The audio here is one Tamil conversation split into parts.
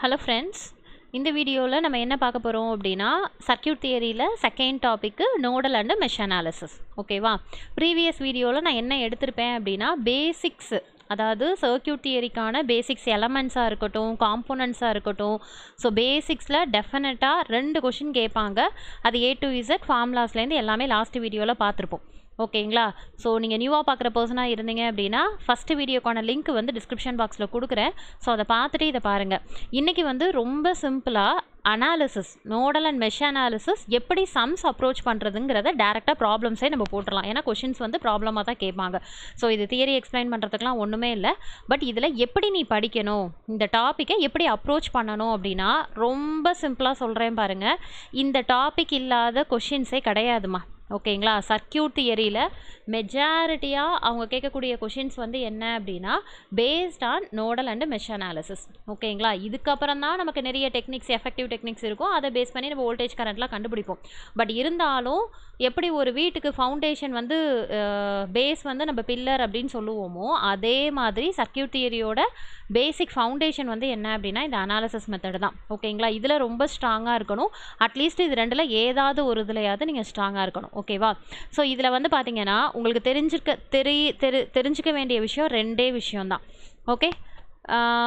ஹலோ ஃப்ரெண்ட்ஸ், இந்த வீடியோவில் நம்ம என்ன பார்க்க போகிறோம் அப்படின்னா சர்க்யூட் தியரியில் second topic nodal and mesh analysis. ஓகேவா? ப்ரீவியஸ் வீடியோவில் நான் என்ன எடுத்திருப்பேன் அப்படின்னா பேசிக்ஸு, அதாவது சர்க்யூட் தியரிக்கான பேசிக்ஸ் எலமெண்ட்ஸாக இருக்கட்டும், காம்போனன்ட்ஸாக இருக்கட்டும். ஸோ பேசிக்ஸில் டெஃபினட்டாக 2 கொஷின் கேட்பாங்க. அது A to Z ஃபார்முலாஸ்லேருந்து எல்லாமே லாஸ்ட் வீடியோவில் பார்த்துருப்போம். ஓகேங்களா? ஸோ நீங்கள் நியூவாக பார்க்குற பர்சனாக இருந்தீங்க அப்படின்னா ஃபஸ்ட்டு வீடியோக்கான லிங்க் வந்து டிஸ்கிரிப்ஷன் பாக்ஸில் கொடுக்குறேன். ஸோ அதை பார்த்துட்டு இதை பாருங்கள். இன்றைக்கி வந்து ரொம்ப சிம்பிளாக analysis, nodal and mesh analysis எப்படி சம்ஸ் அப்ரோச் பண்ணுறதுங்கிறத டேரெக்டாக ப்ராப்ளம்ஸே நம்ம போட்டுடலாம். ஏன்னா கொஷின்ஸ் வந்து ப்ராப்ளமாக தான் கேட்பாங்க. ஸோ இது தியரி எக்ஸ்பிளைன் பண்ணுறதுக்குலாம் ஒன்றுமே இல்லை. பட் இதில் எப்படி நீ படிக்கணும், இந்த டாப்பிக்கை எப்படி அப்ரோச் பண்ணணும் அப்படின்னா ரொம்ப சிம்பிளாக சொல்கிறேன் பாருங்கள். இந்த டாபிக் இல்லாத கொஷின்ஸே கிடையாதுமா. ஓகேங்களா? சர்க்யூட் தியரியில் மெஜாரிட்டியாக அவங்க கேட்கக்கூடிய கொஷின்ஸ் வந்து என்ன அப்படின்னா based on nodal and mesh analysis. ஓகேங்களா? இதுக்கப்புறம் தான் நமக்கு நிறைய டெக்னிக்ஸ், எஃபெக்டிவ் டெக்னிக்ஸ் இருக்கும். அதை பேஸ் பண்ணி நம்ம வோல்டேஜ் கரண்ட்லாம் கண்டுபிடிப்போம். பட் இருந்தாலும் எப்படி ஒரு வீட்டுக்கு ஃபவுண்டேஷன் வந்து பேஸ் வந்து நம்ம பில்லர் அப்படின்னு சொல்லுவோமோ, அதே மாதிரி சர்க்யூட் தியரியோட பேசிக் ஃபவுண்டேஷன் வந்து என்ன அப்படின்னா இந்த அனாலிசிஸ் மெத்தட் தான். ஓகேங்களா? இதில் ரொம்ப ஸ்ட்ராங்காக இருக்கணும். அட்லீஸ்ட் இது ரெண்டில் ஏதாவது ஒரு இதுலையாவது நீங்கள் ஸ்ட்ராங்காக இருக்கணும். ஓகேவா? ஸோ இதில் வந்து பார்த்தீங்கன்னா உங்களுக்கு தெரிஞ்சிக்க வேண்டிய விஷயம் 2 விஷயம்தான். ஓகே,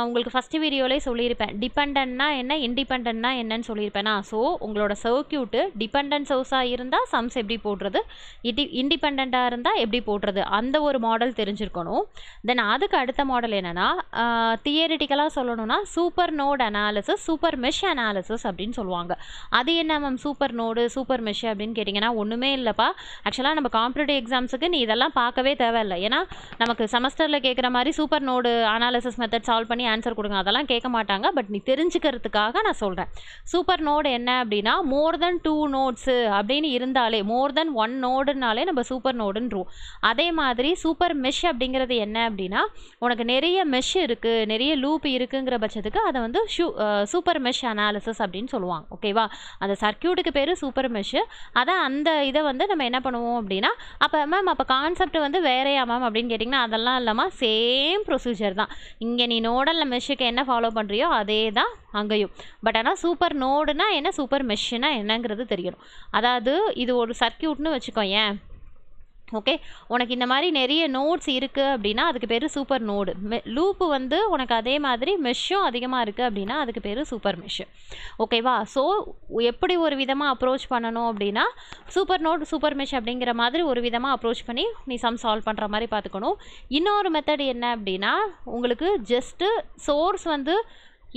உங்களுக்கு ஃபஸ்ட்டு வீடியோலே சொல்லியிருப்பேன் டிபெண்டன்னா என்ன, இண்டிபெண்டன்னா என்னன்னு சொல்லியிருப்பேனா. ஸோ உங்களோட சர்க்யூட்டு டிபெண்டன்ட் சோர்ஸாக இருந்தால் சம்ஸ் எப்படி போடுறது, இண்டிபெண்ட்டாக இருந்தால் எப்படி போடுறது, அந்த ஒரு மாடல் தெரிஞ்சிருக்கணும். தென் அதுக்கு அடுத்த மாடல் என்னென்னா தியரிட்டிக்கலாக சொல்லணும்னா super node analysis, super mesh analysis அப்படின்னு சொல்லுவாங்க. அது என்ன ma'am super node, super mesh அப்படின்னு கேட்டிங்கன்னா ஒன்றுமே இல்லைப்பா. ஆக்சுவலாக நம்ம காம்படிட்டிவ் எக்ஸாம்ஸுக்கு நீ இதெல்லாம் பார்க்கவே தேவையில்லை. ஏன்னா நமக்கு செமஸ்டரில் கேட்குற மாதிரி super node analysis method solve பண்ணி ஆன்சர் கொடுங்க அதெல்லாம் கேட்க மாட்டாங்க. பட் நீ தெரிஞ்சுக்கிறதுக்காக நான் சொல்கிறேன். சூப்பர் நோடு என்ன அப்படின்னா மோர் தென் 2 நோட்ஸு அப்படின்னு இருந்தாலே, மோர் தென் 1 நோடுனாலே நம்ம சூப்பர் நோடுன்றோம். அதே மாதிரி சூப்பர் மெஷ் அப்படிங்கிறது என்ன அப்படின்னா உனக்கு நிறைய மெஷ் இருக்குது, நிறைய லூப் இருக்குங்கிற பட்சத்துக்கு அதை வந்து சூப்பர் மெஷ் அனாலிசிஸ் அப்படின்னு சொல்லுவாங்க. ஓகேவா? அந்த சர்க்யூட்டுக்கு பேர் சூப்பர் மெஷ். அதான் அந்த இதை வந்து நம்ம என்ன பண்ணுவோம் அப்படின்னா அப்போ மேம் அப்போ கான்செப்ட் வந்து வேறையா மேம் அப்படின்னு கேட்டிங்கன்னா அதெல்லாம் இல்லாமல் சேம் ப்ரொசீஜர் தான். இங்கே நீ நோடல் மெஷ்ஷுக்கு என்ன ஃபாலோ பண்ணுறியோ அதே தான் அங்கேயும். பட் ஆனால் சூப்பர் நோடுனா என்ன, சூப்பர் மெஷ்ஷுனா என்னங்கிறது தெரியணும். அதாவது இது ஒரு சர்க்யூட்னு வச்சுக்கோ ஏன். ஓகே, உனக்கு இந்த மாதிரி நிறைய நோட்ஸ் இருக்குது அப்படின்னா அதுக்கு பேர் சூப்பர் நோடு. லூப்பு வந்து உனக்கு அதே மாதிரி மெஷ்ஷும் அதிகமாக இருக்குது அப்படின்னா அதுக்கு பேர் சூப்பர் மெஷ்ஷு. ஓகேவா? ஸோ எப்படி ஒரு விதமாக அப்ரோச் பண்ணணும் அப்படின்னா சூப்பர் நோட், சூப்பர் மெஷ் அப்படிங்கிற மாதிரி ஒரு விதமாக அப்ரோச் பண்ணி நீ சம் சால்வ் பண்ணுற மாதிரி பார்த்துக்கணும். இன்னொரு மெத்தட் என்ன அப்படின்னா உங்களுக்கு ஜஸ்ட்டு சோர்ஸ் வந்து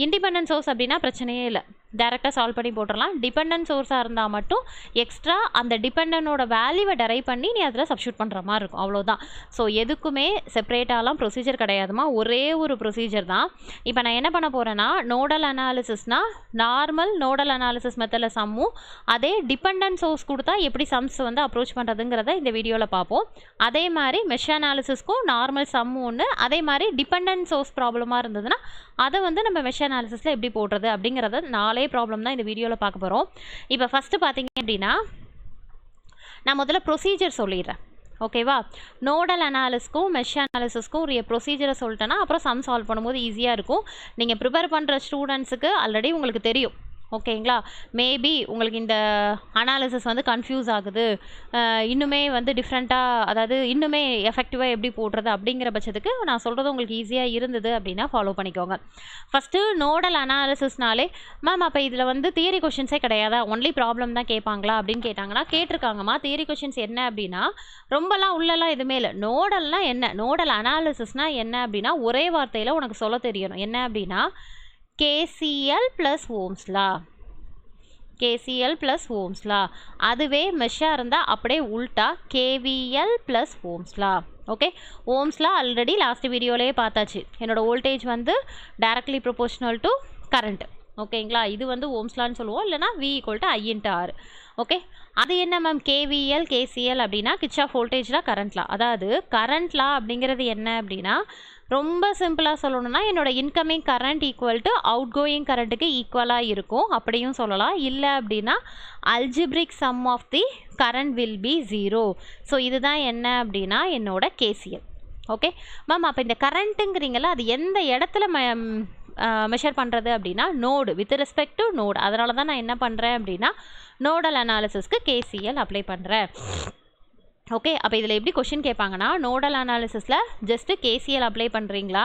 இண்டிபெண்டன்ட் சோர்ஸ் அப்படின்னா பிரச்சனையே இல்லை, டேரெக்டாக சால்வ் பண்ணி போட்டுடலாம். டிபெண்டன்ட் சோர்ஸாக இருந்தால் மட்டும் எக்ஸ்ட்ரா அந்த டிபெண்டனோட வேல்யூவை டெரைவ் பண்ணி நீ அதில் சப்ஸ்டியூட் பண்ணுற மாதிரி இருக்கும். அவ்வளோதான். ஸோ எதுக்குமே செப்பரேட்டாலாம் ப்ரொசீஜர் கிடையாதுமா, ஒரே ஒரு ப்ரொசீஜர் தான். இப்போ நான் என்ன பண்ண போகிறேன்னா நோடல் அனாலிசிஸ்னால் நார்மல் நோடல் அனாலிசிஸ் மெத்தடில் சம்மும், அதே டிபெண்டன்ட் சோர்ஸ் கொடுத்தா எப்படி சம்ஸ் வந்து அப்ரோச் பண்ணுறதுங்கிறத இந்த வீடியோவில் பார்ப்போம். அதே மாதிரி மெஷ் அனாலிசிஸ்க்கும் நார்மல் சம்மு ஒன்று, அதே மாதிரி டிபெண்டன்ட் சோர்ஸ் ப்ராப்ளமாக இருந்ததுன்னா அதை வந்து நம்ம மெஷ் அனாலிசிஸில் எப்படி போடுறது அப்படிங்கிறத 4 ப்ராப்ளம் தான் இந்த வீடியோவில் பார்க்க போகிறோம். இப்போ ஃபஸ்ட்டு பார்த்தீங்க அப்படின்னா நான் முதல்ல ப்ரொசீஜர் சொல்லிடுறேன். ஓகேவா? நோடல் அனாலிசிஸ்க்கும் மெஷ் அனாலிசிஸ்க்கும் ஒரு ப்ரொசீஜரை சொல்லிட்டேன்னா அப்புறம் சம் சால்வ் பண்ணும்போது ஈஸியாக இருக்கும். நீங்கள் ப்ரிப்பேர் பண்ணுற ஸ்டூடெண்ட்ஸுக்கு ஆல்ரெடி உங்களுக்கு தெரியும். ஓகேங்களா? மேபி உங்களுக்கு இந்த அனாலிசிஸ் வந்து கன்ஃபியூஸ் ஆகுது, இன்னுமே வந்து டிஃப்ரெண்ட்டாக, அதாவது இன்னுமே எஃபெக்டிவாக எப்படி போடுறது அப்படிங்கிற பட்சத்துக்கு நான் சொல்கிறது உங்களுக்கு ஈஸியாக இருந்தது அப்படின்னா ஃபாலோ பண்ணிக்கோங்க. ஃபஸ்ட்டு நோடல் அனாலிசிஸ்னாலே மேம் அப்போ இதில் வந்து தியரி கொஷின்ஸே கிடையாதா, ஒன்லி ப்ராப்ளம் தான் கேட்பாங்களா அப்படின்னு கேட்டாங்கன்னா கேட்டிருக்காங்கம்மா. தியரி கொஷின்ஸ் என்ன அப்படின்னா ரொம்பலாம் உள்ளலாம் எதுவுமே இல்லை. நோடல்னால் என்ன, நோடல் அனாலிசிஸ்னால் என்ன அப்படின்னா ஒரே வார்த்தையில் உனக்கு சொல்ல தெரியணும். என்ன அப்படின்னா KCL + Ohm's law, KCL + Ohm's law. அதுவே மெஷ்ஷாக இருந்தால் அப்படியே உல்ட்டா KVL + Ohm's law. Okay, Ohm's law already last வீடியோலேயே பார்த்தாச்சு. என்னோடய வோல்டேஜ் வந்து டைரக்ட்லி ப்ரொபோஷனல் டு கரண்ட். ஓகேங்களா? இது வந்து ஓம்ஸ் லான்னு சொல்லுவோம், இல்லைனா V = I/R. ஓகே, அது என்ன மேம் KVL KCL அப்படின்னா Kirchhoff voltage law, current law. அதாவது கரண்ட் லா அப்படிங்கிறது என்ன அப்படின்னா ரொம்ப சிம்பிளாக சொல்லணும்னா என்னோட incoming current equal to outgoing கரண்ட்டுக்கு ஈக்குவலாக இருக்கும் அப்படியும் சொல்லலாம். இல்லை அப்படின்னா algebraic sum of the current will be 0. So இதுதான் என்ன அப்படின்னா என்னோட KCL. ஓகே மேம், அப்போ இந்த கரண்ட்டுங்கிறீங்களா அது எந்த இடத்துல மெஷர் பண்ணுறது அப்படின்னா node with respect to node. அதனால தான் நான் என்ன பண்ணுறேன் அப்படின்னா நோடல் அனாலிசிஸ்க்கு கேசிஎல் அப்ளை பண்ணுறேன். ஓகே, அப்போ இதில் எப்படி கொஷின் கேட்பாங்கன்னா நோடல் அனாலிசிஸில் ஜஸ்ட்டு கேசிஎல் அப்ளை பண்ணுறீங்களா,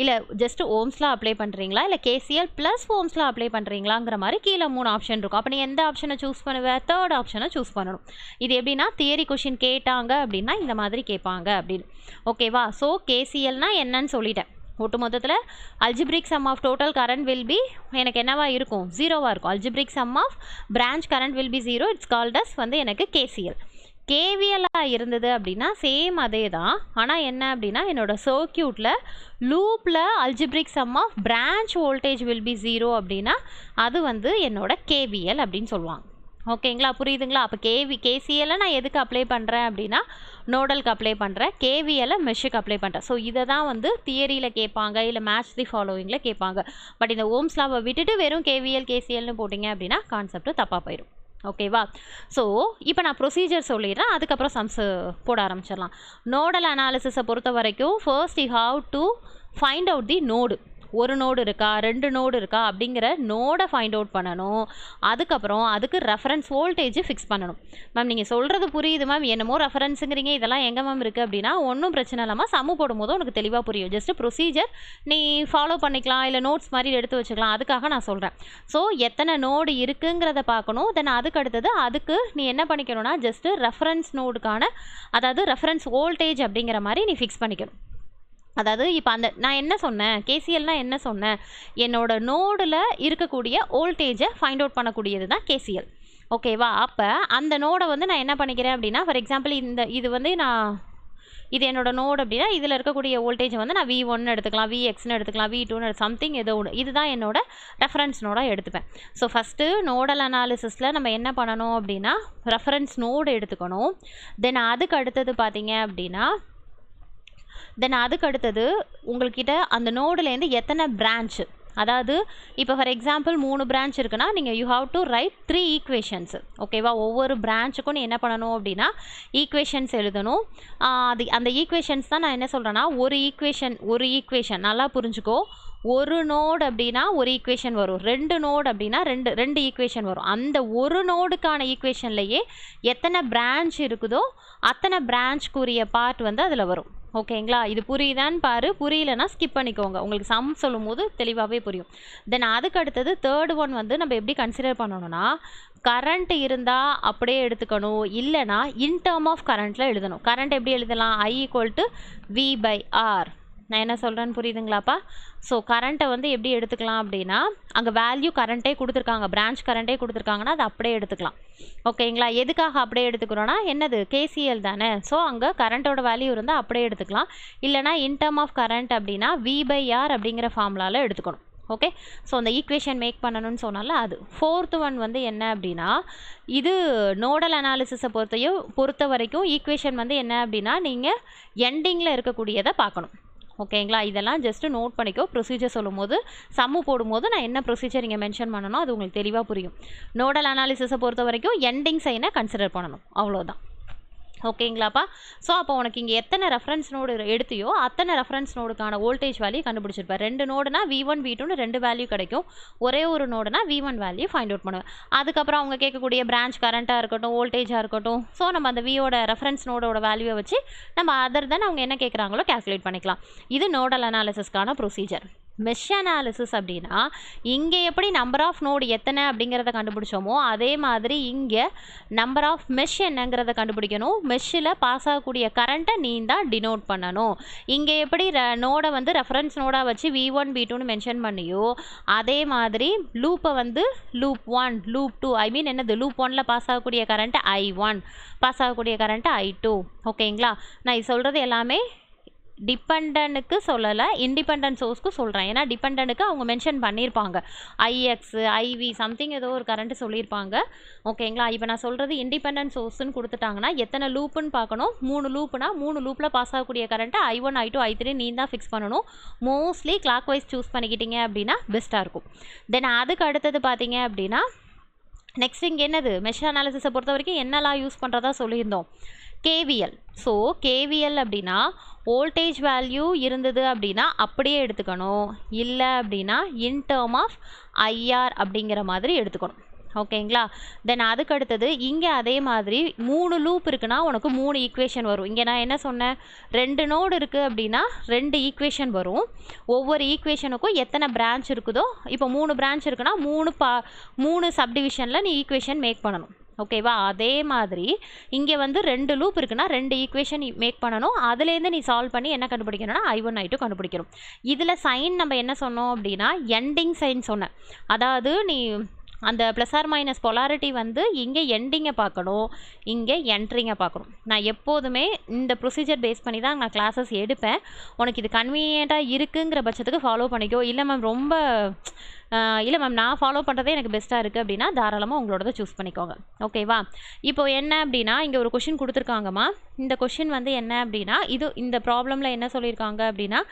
இல்லை ஜஸ்ட்டு ஓம்ஸ்லாம் அப்ளை பண்ணுறீங்களா, இல்லை கேசிஎல் ப்ளஸ் ஓம்ஸ்லாம் அப்ளை பண்ணுறீங்களாங்கிற மாதிரி கீழே 3 ஆப்ஷன் இருக்கும். அப்போ நீ எந்த ஆப்ஷனை சூஸ் பண்ணுவேன்? தேர்ட் ஆப்ஷனை சூஸ் பண்ணணும். இது எப்படின்னா தியரி கொஷின் கேட்டாங்க அப்படின்னா இந்த மாதிரி கேட்பாங்க அப்படின்னு. ஓகேவா? ஸோ கேசிஎல்னா என்னன்னு சொல்லிட்டேன். ஒட்டு மொத்தத்தில் algebraic sum of total current will be எனக்கு என்னவா இருக்கும்? 0வாக இருக்கும். Algebraic sum of branch current will be 0. It's called as வந்து எனக்கு கேசிஎல். கேவிஎல்லாக இருந்தது அப்படின்னா சேம் அதே தான். ஆனால் என்ன அப்படின்னா என்னோடய சர்க்கியூட்டில் லூப்பில் algebraic sum of branch voltage will be 0 அப்படின்னா அது வந்து என்னோட கேவிஎல் அப்படின்னு சொல்லுவாங்க. ஓகேங்களா? புரியுதுங்களா? அப்போ கேசிஎல்லை நான் எதுக்கு அப்ளை பண்ணுறேன் அப்படின்னா நோடலுக்கு அப்ளை பண்ணுறேன், கேவிஎல்லை மெஷ்ஷுக்கு அப்ளை பண்ணுறேன். ஸோ இதை தான் வந்து தியரியில் கேட்பாங்க, இல்லை மேட்ச் தி ஃபாலோவிங்கில் கேட்பாங்க. பட் இந்த ஓம்ஸ் லாவை விட்டுட்டு வெறும் கேவிஎல் கேசிஎல்னு போட்டிங்க அப்படின்னா கான்செப்ட் தப்பாக போயிடும். ஓகேவா? ஸோ இப்போ நான் ப்ரொசீஜர் சொல்லிடுறேன், அதுக்கப்புறம் சம்ஸ் போட ஆரம்பிச்சிடலாம். நோடல் அனாலிசிஸை பொறுத்த வரைக்கும் first you have to find out the node. ஒரு நோடு இருக்கா, 2 நோடு இருக்கா அப்படிங்கிற நோடை ஃபைண்ட் அவுட் பண்ணணும். அதுக்கப்புறம் அதுக்கு ரெஃபரன்ஸ் வோல்டேஜ் ஃபிக்ஸ் பண்ணணும். மேம் நீங்கள் சொல்கிறது புரியுது மேம், என்னமோ ரெஃபரன்ஸுங்கிறீங்க, இதெல்லாம் எங்கே மேம் இருக்குது அப்படின்னா ஒன்றும் பிரச்சனை இல்லாமல் சம்மு போடும்போது உனக்கு தெளிவாக புரியும். ஜஸ்ட் ப்ரொசீஜர் நீ ஃபாலோ பண்ணிக்கலாம், இல்லை நோட்ஸ் மாதிரி எடுத்து வச்சுக்கலாம். அதுக்காக நான் சொல்கிறேன். ஸோ எத்தனை நோடு இருக்குங்கிறத பார்க்கணும். தென் அதுக்கு அடுத்தது அதுக்கு நீ என்ன பண்ணிக்கணும்னா ஜஸ்ட்டு ரெஃபரன்ஸ் நோடுக்கான, அதாவது ரெஃபரன்ஸ் வோல்டேஜ் அப்படிங்கிற மாதிரி நீ ஃபிக்ஸ் பண்ணிக்கணும். அதாவது இப்போ நான் என்ன சொன்னேன், கேசிஎல்னால் என்ன சொன்னேன், என்னோட நோடில் இருக்கக்கூடிய வோல்டேஜை ஃபைண்ட் அவுட் பண்ணக்கூடியது தான் கேசிஎல். ஓகேவா? அப்போ அந்த நோடை வந்து நான் என்ன பண்ணிக்கிறேன் அப்படின்னா, ஃபார் எக்ஸாம்பிள் இது வந்து இது என்னோட நோடு அப்படின்னா இதில் இருக்கக்கூடிய வோல்டேஜை வந்து நான் V1 எடுத்துக்கலாம், Vxன்னு எடுத்துக்கலாம், V2ன்னு சம்திங் ஏதோ ஒன்று. இதுதான் என்னோட ரெஃபரன்ஸ் நோடாக எடுத்துப்பேன். ஸோ ஃபஸ்ட்டு நோடல் அனாலிசிஸில் நம்ம என்ன பண்ணணும் அப்படின்னா ரெஃபரன்ஸ் நோடு எடுத்துக்கணும். தென் அதுக்கு அடுத்தது பார்த்தீங்க அப்படின்னா உங்கள்கிட்ட அந்த நோடுலேருந்து எத்தனை பிரான்ச்சு, அதாவது இப்போ ஃபார் எக்ஸாம்பிள் 3 பிரான்ச் இருக்குன்னா நீங்கள் you have to right 3 equations. ஓகேவா? ஒவ்வொரு பிரான்ச்சுக்கும் நீ என்ன பண்ணணும் அப்படின்னா ஈக்குவேஷன்ஸ் எழுதணும். அந்த ஈக்குவேஷன்ஸ் தான் நான் என்ன சொல்கிறேன்னா ஒரு ஈக்குவேஷன் நல்லா புரிஞ்சுக்கோ. ஒரு நோடு அப்படின்னா ஒரு ஈக்குவேஷன் வரும், 2 நோடு அப்படின்னா ரெண்டு ஈக்குவேஷன் வரும். அந்த ஒரு நோடுக்கான ஈக்குவேஷன்லேயே எத்தனை பிரான்ச் இருக்குதோ அத்தனை பிரான்ச்க்குரிய பார்ட் வந்து அதில் வரும். ஓகேங்களா? இது புரியுதான்னு பாரு, புரியலன்னா ஸ்கிப் பண்ணிக்கோங்க, உங்களுக்கு சம் சொல்லும் போது தெளிவாகவே புரியும். தென் அதுக்கு அடுத்தது தேர்ட் ஒன் வந்து நம்ம எப்படி கன்சிடர் பண்ணணும்னா கரண்ட் இருந்தால் அப்படியே எடுத்துக்கணும், இல்லைனா இன் டேர்ம் ஆஃப் கரண்ட்டில் எழுதணும். கரண்ட் எப்படி எழுதலாம்? I = V/R. நான் என்ன சொல்கிறேன்னு புரியுதுங்களாப்பா? ஸோ கரண்ட்டை வந்து எப்படி எடுத்துக்கலாம் அப்படின்னா அங்கே வேல்யூ கரண்ட்டே கொடுத்துருக்காங்க, பிரான்ச் கரண்ட்டே கொடுத்துருக்காங்கன்னா அது அப்படியே எடுத்துக்கலாம். ஓகேங்களா? எதுக்காக அப்படியே எடுத்துக்கிறோன்னா என்னது கேசிஎல் தானே. ஸோ அங்கே கரண்ட்டோட வேல்யூ இருந்தால் அப்படியே எடுத்துக்கலாம். இல்லைனா இன் டேர்ம் ஆஃப் கரண்ட் அப்படின்னா V/R அப்படிங்கிற ஃபார்முலாவில் எடுத்துக்கணும். ஓகே? ஸோ அந்த ஈக்குவேஷன் மேக் பண்ணணும்னு சொன்னால அது. ஃபோர்த் ஒன் வந்து என்ன அப்படின்னா இது நோடல் அனாலிசிஸை பொறுத்த வரைக்கும் ஈக்குவேஷன் வந்து என்ன அப்படின்னா நீங்கள் எண்டிங்கில் இருக்கக்கூடியதை பார்க்கணும். ஓகேங்களா? இதெல்லாம் ஜஸ்ட்டு நோட் பண்ணிக்கோ. ப்ரொசீஜர் சொல்லும் போது சம்மு போடும்போது நான் என்ன ப்ரொசீஜர் இங்கே மென்ஷன் பண்ணணும் அது உங்களுக்கு தெளிவாக புரியும். நோடல் அனாலிசிஸை பொறுத்த வரைக்கும் எண்டிங் சைனை கன்சிடர் பண்ணணும், அவ்வளோதான். ஓகேங்களாப்பா? ஸோ அப்போ உனக்கு இங்கே எத்தனை ரெஃபரன்ஸ் நோடு எடுத்தியோ அத்தனை ரெஃபரன்ஸ் நோடுக்கான வோல்டேஜ் வேல்யூ கண்டுபிடிச்சிருப்பேன். 2 நோடுனா V1 V2ன்னு 2 வேல்யூ கிடைக்கும். ஒரே ஒரு நோடுனா V1 வேல்யூ ஃபைண்ட் அவுட் பண்ணுவேன். அதுக்கப்புறம் அவங்க கேட்கக்கூடிய பிரான்ச் கரண்ட்டாக இருக்கட்டும், வோல்டேஜாக இருக்கட்டும், ஸோ நம்ம அந்த வியோட ரெஃபரன்ஸ் நோடோட வேல்யூவை வச்சு நம்ம அதர் தென் அவங்க என்ன கேட்குறாங்களோ கேல்குலேட் பண்ணிக்கலாம். இது நோடல் அனாலிசிஸ்க்கான ப்ரொசீஜர். மெஷ் அனாலிசிஸ் அப்படின்னா இங்கே எப்படி நம்பர் ஆஃப் நோடு எத்தனை அப்படிங்கிறத கண்டுபிடிச்சோமோ அதே மாதிரி இங்கே நம்பர் ஆஃப் மெஷ் என்னங்கிறத கண்டுபிடிக்கணும். மெஷ்ஷில் பாஸ் ஆகக்கூடிய கரண்ட்டை நீ தான் டினோட் பண்ணணும். இங்கே எப்படி நோடை வந்து ரெஃபரன்ஸ் நோடாக வச்சு V1 V2ன்னு மென்ஷன் பண்ணியோ அதே மாதிரி லூப்பை வந்து லூப் 1 லூப் 2 ஐ மீன் என்னது லூப் 1ல் பாஸ் ஆகக்கூடிய கரண்ட்டு I1, பாஸ் ஆகக்கூடிய கரண்ட்டு I2. ஓகேங்களா? நான் இது சொல்கிறது எல்லாமே டிபெண்டனுக்கு சொல்லலை, இண்டிபெண்டன்ட் சோர்ஸ்க்கு சொல்கிறேன். ஏன்னா டிபெண்டனுக்கு அவங்க மென்ஷன் பண்ணியிருப்பாங்க IX IV சம்திங் ஏதோ ஒரு கரண்ட்டு சொல்லியிருப்பாங்க. ஓகேங்களா? இப்போ நான் சொல்கிறது இண்டிபெண்டன்ட் சோர்ஸ்ன்னு கொடுத்துட்டாங்கன்னா எத்தனை லூப்புன்னு பார்க்கணும். 3 லூப்புனா 3 லூப்பில் பாஸ் ஆகக்கூடிய கரண்ட்டு I1 I2 I3 நீ தான் ஃபிக்ஸ் பண்ணணும். மோஸ்ட்லி கிளாக் வைஸ் சூஸ் பண்ணிக்கிட்டீங்க அப்படின்னா பெஸ்ட்டாக இருக்கும். தென் அதுக்கு அடுத்தது பார்த்தீங்க அப்படின்னா நெக்ஸ்ட் இங்கே என்னது மெஷ் அனாலிசிஸை பொறுத்த வரைக்கும் என்னெல்லாம் யூஸ் பண்ணுறதா சொல்லியிருந்தோம். கேவிஎல். ஸோ கேவிஎல் அப்படின்னா வோல்டேஜ் வேல்யூ இருந்தது அப்படின்னா அப்படியே எடுத்துக்கணும், இல்லை அப்படின்னா இன் டேர்ம் ஆஃப் ஐஆர் அப்படிங்கிற மாதிரி எடுத்துக்கணும். ஓகேங்களா? தென் அதுக்கு அடுத்தது இங்கே அதே மாதிரி 3 லூப் இருக்குன்னா உனக்கு 3 ஈக்குவேஷன் வரும். இங்கே நான் என்ன சொன்னேன், 2 நோடு இருக்குது அப்படின்னா 2 ஈக்குவேஷன் வரும். ஒவ்வொரு ஈக்குவேஷனுக்கும் எத்தனை பிரான்ச் இருக்குதோ, இப்போ 3 பிரான்ச் இருக்குன்னா 3 சப்டிவிஷனில் நீ ஈக்குவேஷன் மேக் பண்ணணும். ஓகேவா? அதே மாதிரி இங்கே வந்து 2 லூப் இருக்குன்னா 2 ஈக்குவேஷன் மேக் பண்ணணும். அதுலேருந்து நீ சால்வ் பண்ணி என்ன கண்டுபிடிக்கணும்னா I1 I2 கண்டுபிடிக்கணும். இதில் சைன் நம்ம என்ன சொன்னோம் அப்படின்னா எண்டிங் சைன் சொன்னேன். அதாவது நீ அந்த ப்ளஸ் ஆர் மைனஸ் பொலாரிட்டி வந்து இங்கே எண்டிங்கை பார்க்கணும், இங்கே என்ட்ரிங்கை பார்க்கணும். நான் எப்போதுமே இந்த ப்ரொசீஜர் பேஸ் பண்ணி தான் நான் கிளாஸஸ் எடுப்பேன். உனக்கு இது கன்வீனியண்ட்டாக இருக்குங்கிற பட்சத்துக்கு ஃபாலோ பண்ணிக்கோ. இல்லை மேம் ரொம்ப இல்லை மேம் நான் ஃபாலோ பண்ணுறதே எனக்கு பெஸ்ட்டாக இருக்குது அப்படின்னா தாராளமாக உங்களோடதை சூஸ் பண்ணிக்கோங்க. ஓகேவா? இப்போது என்ன அப்படின்னா இங்கே ஒரு கொஷின் கொடுத்துருக்காங்கம்மா. இந்த கொஷின் வந்து என்ன அப்படின்னா இந்த ப்ராப்ளமில் என்ன சொல்லியிருக்காங்க அப்படின்னா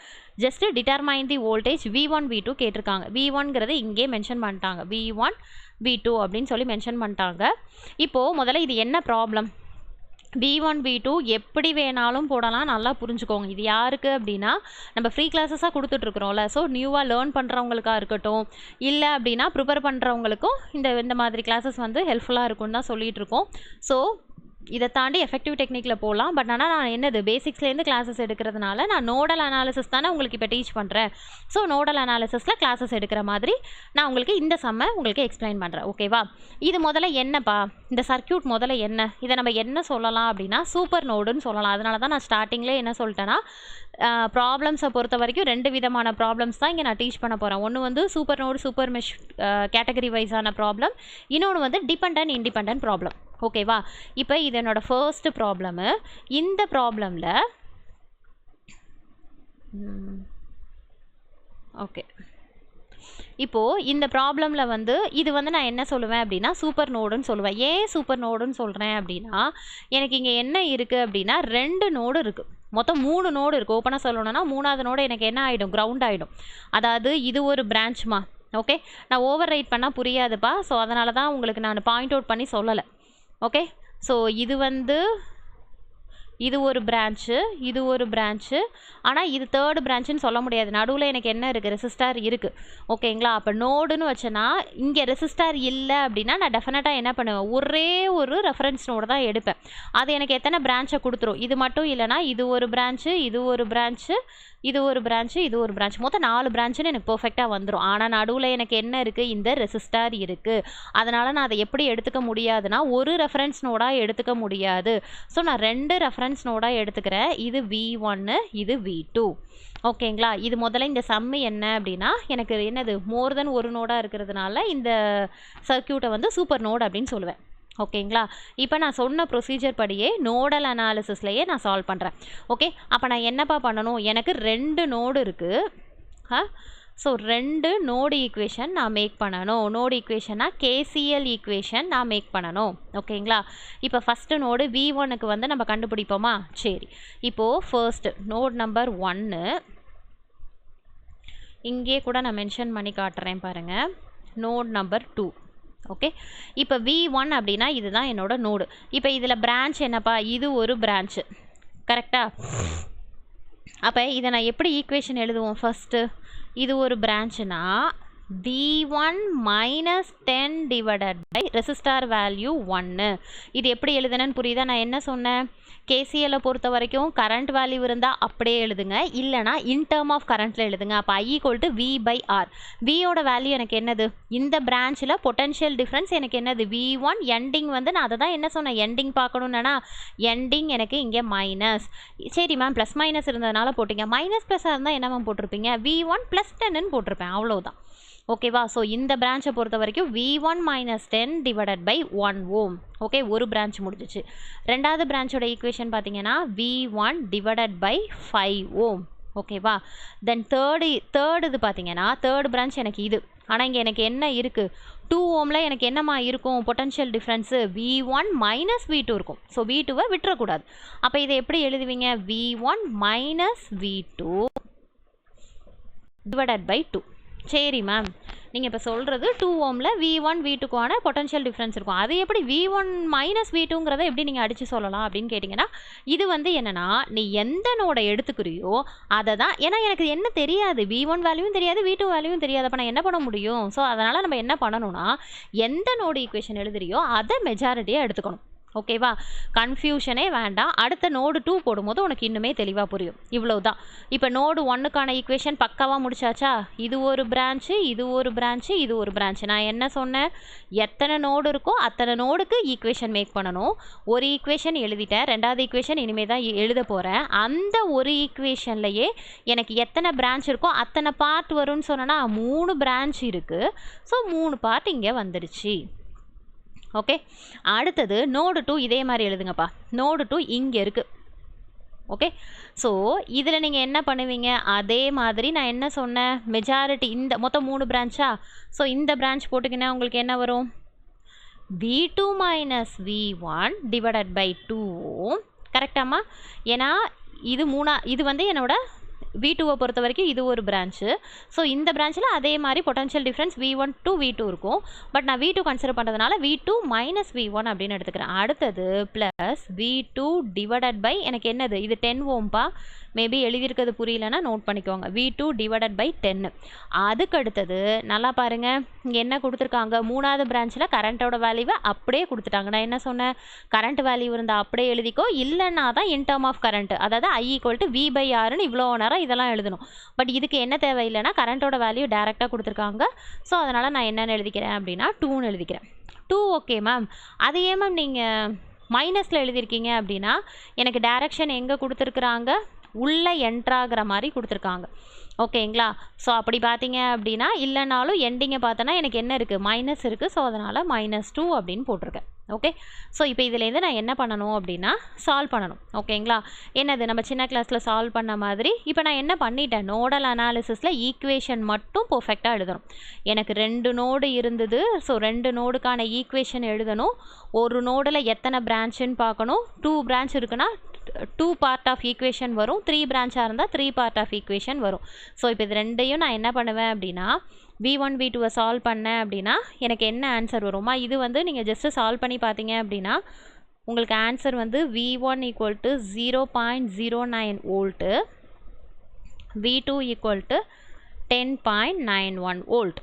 ஜஸ்ட் டிட்டர்மைன் தி வோல்டேஜ் V1 V2 கேட்டிருக்காங்க. V1ங்கிறது இங்கே மென்ஷன் பண்ணிட்டாங்க, V1 V2 அப்படின்னு சொல்லி மென்ஷன் பண்ணிட்டாங்க. இப்போது முதல்ல இது என்ன ப்ராப்ளம், V1 V2 எப்படி வேணாலும் போடலாம். நல்லா புரிஞ்சுக்கோங்க. இது யாருக்கு அப்படின்னா நம்ம ஃப்ரீ கிளாஸஸாக கொடுத்துட்ருக்குறோம்ல. ஸோ நியூவாக லேர்ன் பண்ணுறவங்களுக்காக இருக்கட்டும், இல்லை அப்படின்னா ப்ரிப்பேர் பண்ணுறவங்களுக்கும் இந்த மாதிரி கிளாஸஸ் வந்து ஹெல்ப்ஃபுல்லாக இருக்கும்னு தான் சொல்லிகிட்ருக்கோம். ஸோ இதை தாண்டி எஃபெக்டிவ் டெக்னிக்கில் போகலாம். பட் ஆனால் நான் என்னது பேசிக்ஸ்லேருந்து கிளாஸஸ் எடுக்கிறதுனால நான் நோடல் அனாலிசிஸ் தானே உங்களுக்கு இப்போ டீச் பண்ணுறேன். ஸோ நோடல் அனாலிசிஸில் கிளாஸஸ் எடுக்கிற மாதிரி நான் உங்களுக்கு இந்த சம்மை உங்களுக்கு எக்ஸ்பிளைன் பண்ணுறேன். ஓகேவா? இது முதல்ல என்னப்பா, இந்த சர்க்யூட் முதல்ல என்ன, இதை நம்ம என்ன சொல்லலாம் அப்படின்னா சூப்பர் நோடுன்னு சொல்லலாம். அதனால தான் நான் ஸ்டார்டிங்லேயே என்ன சொல்லிட்டேன்னா ப்ராப்ளம்ஸை பொறுத்த வரைக்கும் 2 விதமான ப்ராப்ளம்ஸ் தான் இங்கே நான் டீச் பண்ண போகிறேன். ஒன்று வந்து super node super mesh category வைஸான ப்ராப்ளம், இன்னொன்று வந்து டிபெண்டன்ட் இண்டிபெண்டன்ட் ப்ராப்ளம். ஓகேவா? இப்போ இது என்னோட ஃபர்ஸ்ட் ப்ராப்ளமு. இந்த ப்ராப்ளமில் ஓகே, இப்போது இந்த ப்ராப்ளமில் வந்து இது வந்து நான் என்ன சொல்லுவேன் அப்படின்னா சூப்பர் நோடுன்னு சொல்லுவேன். ஏன் சூப்பர் நோடுன்னு சொல்கிறேன் அப்படின்னா எனக்கு இங்கே என்ன இருக்குது அப்படின்னா 2 நோடு இருக்குது, மொத்தம் 3 நோடு இருக்குது. ஓப்பனாக சொல்லணும்னா 3ஆவது நோடு எனக்கு என்ன ஆகிடும், கிரவுண்ட் ஆகிடும். அதாவது இது ஒரு பிரான்ச்மா. ஓகே, நான் ஓவர் ரைட் பண்ணால் புரியாதுப்பா. ஸோ அதனால தான் உங்களுக்கு நான் பாயிண்ட் அவுட் பண்ணி சொல்லலை. ஓகே, ஸோ இது ஒரு பிரான்ச்சு, இது ஒரு பிரான்ச்சு. ஆனால் இது தேர்டு பிரான்ச்சுன்னு சொல்ல முடியாது. நடுவில் எனக்கு என்ன இருக்குது, ரெசிஸ்டார் இருக்குது. ஓகேங்களா? அப்போ நோடுன்னு வச்சேன்னா இங்கே ரெசிஸ்டார் இல்லை அப்படின்னா நான் டெஃபினட்டாக என்ன பண்ணுவேன், ஒரே ஒரு ரெஃபரன்ஸ் நோடு தான் எடுப்பேன். அது எனக்கு எத்தனை பிரான்ச்சை கொடுத்துரும். இது மட்டும் இல்லைனா இது ஒரு பிரான்ச்சு, இது ஒரு பிரான்ச்சு, இது ஒரு பிரான்ச்சு, இது ஒரு பிரான்ச், மொத்தம் 4 பிரான்ச்சுன்னு எனக்கு பர்ஃபெக்டாக வந்துடும். ஆனால் நடுவில் எனக்கு என்ன இருக்குது, இந்த ரெசிஸ்டார் இருக்குது. அதனால் நான் அதை எப்படி எடுத்துக்க முடியாதுன்னா ஒரு ரெஃபரன்ஸ் நோடாக எடுத்துக்க முடியாது. ஸோ நான் 2 ரெஃபரன்ஸ் நோடாக எடுத்துக்கிறேன். இது V1, இது V2. ஓகேங்களா? இது முதல்ல இந்த சம்மு என்ன அப்படின்னா எனக்கு என்னது மோர் தென் ஒரு நோடாக இருக்கிறதுனால இந்த சர்க்யூட்டை வந்து சூப்பர் நோடு அப்படின்னு சொல்லுவேன். ஓகேங்களா? இப்போ நான் சொன்ன ப்ரொசீஜர் படியே நோடல் அனாலிசிஸ்லையே நான் சால்வ் பண்ணுறேன். ஓகே, அப்போ நான் என்னப்பா பண்ணணும், எனக்கு 2 நோடு இருக்குது. ஸோ 2 நோடு ஈக்குவேஷன் நான் மேக் பண்ணணும். நோடு ஈக்குவேஷன்னா KCL ஈக்குவேஷன் நான் மேக் பண்ணணும். ஓகேங்களா? இப்போ ஃபஸ்ட்டு நோடு V1க்கு வந்து நம்ம கண்டுபிடிப்போமா? சரி, இப்போது ஃபர்ஸ்ட் நோட் நம்பர் 1 இங்கே கூட நான் மென்ஷன் பண்ணி காட்டுறேன் பாருங்கள். Note number 2. ஓகே, இப்போ V1 அப்படின்னா இதுதான் என்னோட நோடு. இப்போ இதில் பிரான்ச் என்னப்பா, இது ஒரு பிரான்ச்சு. கரெக்டாக? அப்போ இதை நான் எப்படி ஈக்குவேஷன் எழுதுவோம், ஃபஸ்ட்டு இது ஒரு பிரான்ச்சுனா V1 - 10 divided by resistor value 1. இது எப்படி எழுதுனேன்னு புரியுதா? நான் என்ன சொன்னேன், KCLை பொறுத்த வரைக்கும் கரண்ட் வேல்யூ இருந்தால் அப்படியே எழுதுங்க, இல்லைனா இன் டேர்ம் ஆஃப் கரண்ட்டில் எழுதுங்க. அப்போ I = V/R. Vயோட வேல்யூ எனக்கு என்னது, இந்த பிரான்ச்சில் பொட்டன்ஷியல் டிஃப்ரென்ஸ் எனக்கு என்னது V1. எண்டிங் வந்து நான் அதை தான் என்ன சொன்னேன், எண்டிங் பார்க்கணுன்னா எண்டிங் எனக்கு இங்கே மைனஸ். சரி மேம், ப்ளஸ் மைனஸ் இருந்ததுனால போட்டிங்க. மைனஸ் ப்ளஸ்ஸாக இருந்தால் என்ன மேம் போட்டிருப்பீங்க, V1 + 10ன்னு போட்டிருப்பேன், அவ்வளோதான். ஓகேவா? ஸோ இந்த பிரான்ச்சை பொறுத்த வரைக்கும் V1 - 10 divided by 1 ohm. Okay, ஒரு பிரான்ச் முடிஞ்சிச்சு. ரெண்டாவது பிரான்ச்சோட ஈக்குவேஷன் பார்த்தீங்கன்னா V1 டிவைடட் பை 5 ஓம். ஓகேவா? தென் தேர்டு இது பார்த்தீங்கன்னா தேர்டு பிரான்ச் எனக்கு இது. ஆனால் இங்கே எனக்கு என்ன இருக்குது, 2 ஓமில் எனக்கு என்னம்மா இருக்கும், பொட்டன்ஷியல் டிஃப்ரென்ஸு V1 - V2 இருக்கும். ஸோ V2வை விட்டுறக்கூடாது. அப்போ இதை எப்படி எழுதுவீங்க, V1 - V2 டிவைடட் பை 2. சரி மேம், நீங்கள் இப்போ சொல்கிறது 2 ohmல V1 V2க்கான பொட்டன்ஷியல் டிஃப்ரென்ஸ் இருக்கும். அது எப்படி V1 மைனஸ் V2ங்கிறத எப்படி நீங்கள் அடித்து சொல்லலாம் அப்படின்னு கேட்டிங்கன்னா, இது வந்து என்னென்னா நீ எந்த நோடை எடுத்துக்கிறியோ அதை தான். ஏன்னா எனக்கு என்ன தெரியாது, V1 வேல்யூவும் தெரியாது, V2 வேல்யூவும் தெரியாது. அப்போ நான் என்ன பண்ண முடியும்? ஸோ அதனால் நம்ம என்ன பண்ணணும்னா, எந்த நோடு ஈக்குவேஷன் எழுதுறியோ அதை மெஜாரிட்டியாக எடுத்துக்கணும். ஓகேவா? கன்ஃபியூஷனே வேண்டாம். அடுத்த நோடு 2 போடும்போது உனக்கு இன்னுமே தெளிவாக புரியும். இவ்வளோ தான். இப்போ நோடு 1க்கான ஈக்குவேஷன் பக்காவாக முடிச்சாச்சா? இது ஒரு பிரான்ச்சு, இது ஒரு பிரான்ச்சு, இது ஒரு பிரான்ச்சு. நான் என்ன சொன்னேன்? எத்தனை நோடு இருக்கோ அத்தனை நோடுக்கு ஈக்குவேஷன் மேக் பண்ணணும். ஒரு ஈக்குவேஷன் எழுதிட்டேன், ரெண்டாவது ஈக்குவேஷன் இனிமேல் தான் எழுத போகிறேன். அந்த ஒரு ஈக்குவேஷன்லையே எனக்கு எத்தனை பிரான்ச் இருக்கோ அத்தனை பார்ட் வரும்னு சொன்னேன்னா 3 பிரான்ச் இருக்குது. ஸோ 3 பார்ட் இங்கே வந்துடுச்சு. ஓகே, அடுத்தது நோடு 2 இதே மாதிரி எழுதுங்கப்பா. நோடு 2 இங்கே இருக்குது. ஓகே, ஸோ இதில் நீங்கள் என்ன பண்ணுவீங்க? அதே மாதிரி நான் என்ன சொன்னேன், மெஜாரிட்டி இந்த மொத்தம் 3 பிரான்ச்சா? ஸோ இந்த பிரான்ச் போட்டுக்கினா உங்களுக்கு என்ன வரும்? V2 minus V1 divided by 2. கரெக்டாமா? ஏன்னா இது வந்து என்னோட V2வை பொறுத்த வரைக்கும் இது ஒரு பிரான்ச்சு. ஸோ இந்த பிரான்ச்சில் அதே மாதிரி potential difference V1 to V2 இருக்கும். பட் நான் V2 கன்சிடர் பண்ணுறதுனால V2 மைனஸ் V1 அப்படின்னு எடுத்துக்கிறேன். அடுத்தது ப்ளஸ் V2 டிவைடட் பை எனக்கு என்னது? இது 10 ohmpா. மேபி எழுதியிருக்கிறது புரியலன்னா நோட் பண்ணிக்கோங்க. V2 divided by 10. அதுக்கு அடுத்தது நல்லா பாருங்கள், இங்கே என்ன கொடுத்துருக்காங்க? 3வது பிரான்ச்சில் கரண்ட்டோட வேல்யூவை அப்படியே கொடுத்துட்டாங்க. நான் என்ன சொன்னேன்? கரண்ட் வேல்யூ இருந்தால் அப்படியே எழுதிக்கோ, இல்லைன்னா தான் இன் டேர்ம் ஆஃப் கரண்ட், அதாவது I = V/Rன்னு இவ்வளோ நேரம் இதெல்லாம் எழுதணும். பட் இதுக்கு என்ன தேவையில்லைன்னா கரண்ட்டோட வேல்யூ டேரெக்டாக கொடுத்துருக்காங்க. ஸோ அதனால் நான் என்னென்னு எழுதிக்கிறேன் அப்படின்னா 2ன்னு எழுதிக்கிறேன். 2 ஓகே மேம். அது ஏன் மேம் நீங்கள் மைனஸில் எழுதியிருக்கீங்க அப்படின்னா, எனக்கு டைரக்ஷன் எங்கே கொடுத்துருக்குறாங்க? உள்ளே என்ட்ராகிற மாதிரி கொடுத்துருக்காங்க. ஓகேங்களா? ஸோ அப்படி பார்த்தீங்க அப்படின்னா, இல்லைனாலும் எண்டிங்கை பார்த்தோன்னா எனக்கு என்ன இருக்குது? மைனஸ் இருக்குது. ஸோ அதனால் -2 அப்படின்னு போட்டிருக்கேன். ஓகே, ஸோ இப்போ இதுலேருந்து நான் என்ன பண்ணணும் அப்படின்னா சால்வ் பண்ணணும். ஓகேங்களா? என்னது நம்ம சின்ன கிளாஸில் சால்வ் பண்ண மாதிரி இப்போ நான் என்ன பண்ணிட்டேன்? நோடல் அனாலிசிஸில் ஈக்குவேஷன் மட்டும் பர்ஃபெக்டாக எழுதணும். எனக்கு 2 நோடு இருந்தது. ஸோ 2 நோடுக்கான ஈக்குவேஷன் எழுதணும். ஒரு நோடில் எத்தனை பிரான்ச்சுன்னு பார்க்கணும். 2 பிரான்ச் இருக்குன்னா 2 பார்ட் ஆஃப் ஈக்குவேஷன் வரும். 3 பிரான்ச்சாக இருந்தால் 3 பார்ட் ஆஃப் ஈக்குவேஷன் வரும். ஸோ இப்போ இது ரெண்டையும் நான் என்ன பண்ணுவேன் அப்படின்னா, V1 V2வை சால்வ் பண்ணேன் அப்படின்னா எனக்கு என்ன ஆன்சர் வருமா? இது வந்து நீங்கள் ஜஸ்ட்டு சால்வ் பண்ணி பார்த்தீங்க அப்படின்னா உங்களுக்கு ஆன்சர் வந்து V1 = 0.09 வோல்ட்டு, V2 = 10.91 வோல்ட்.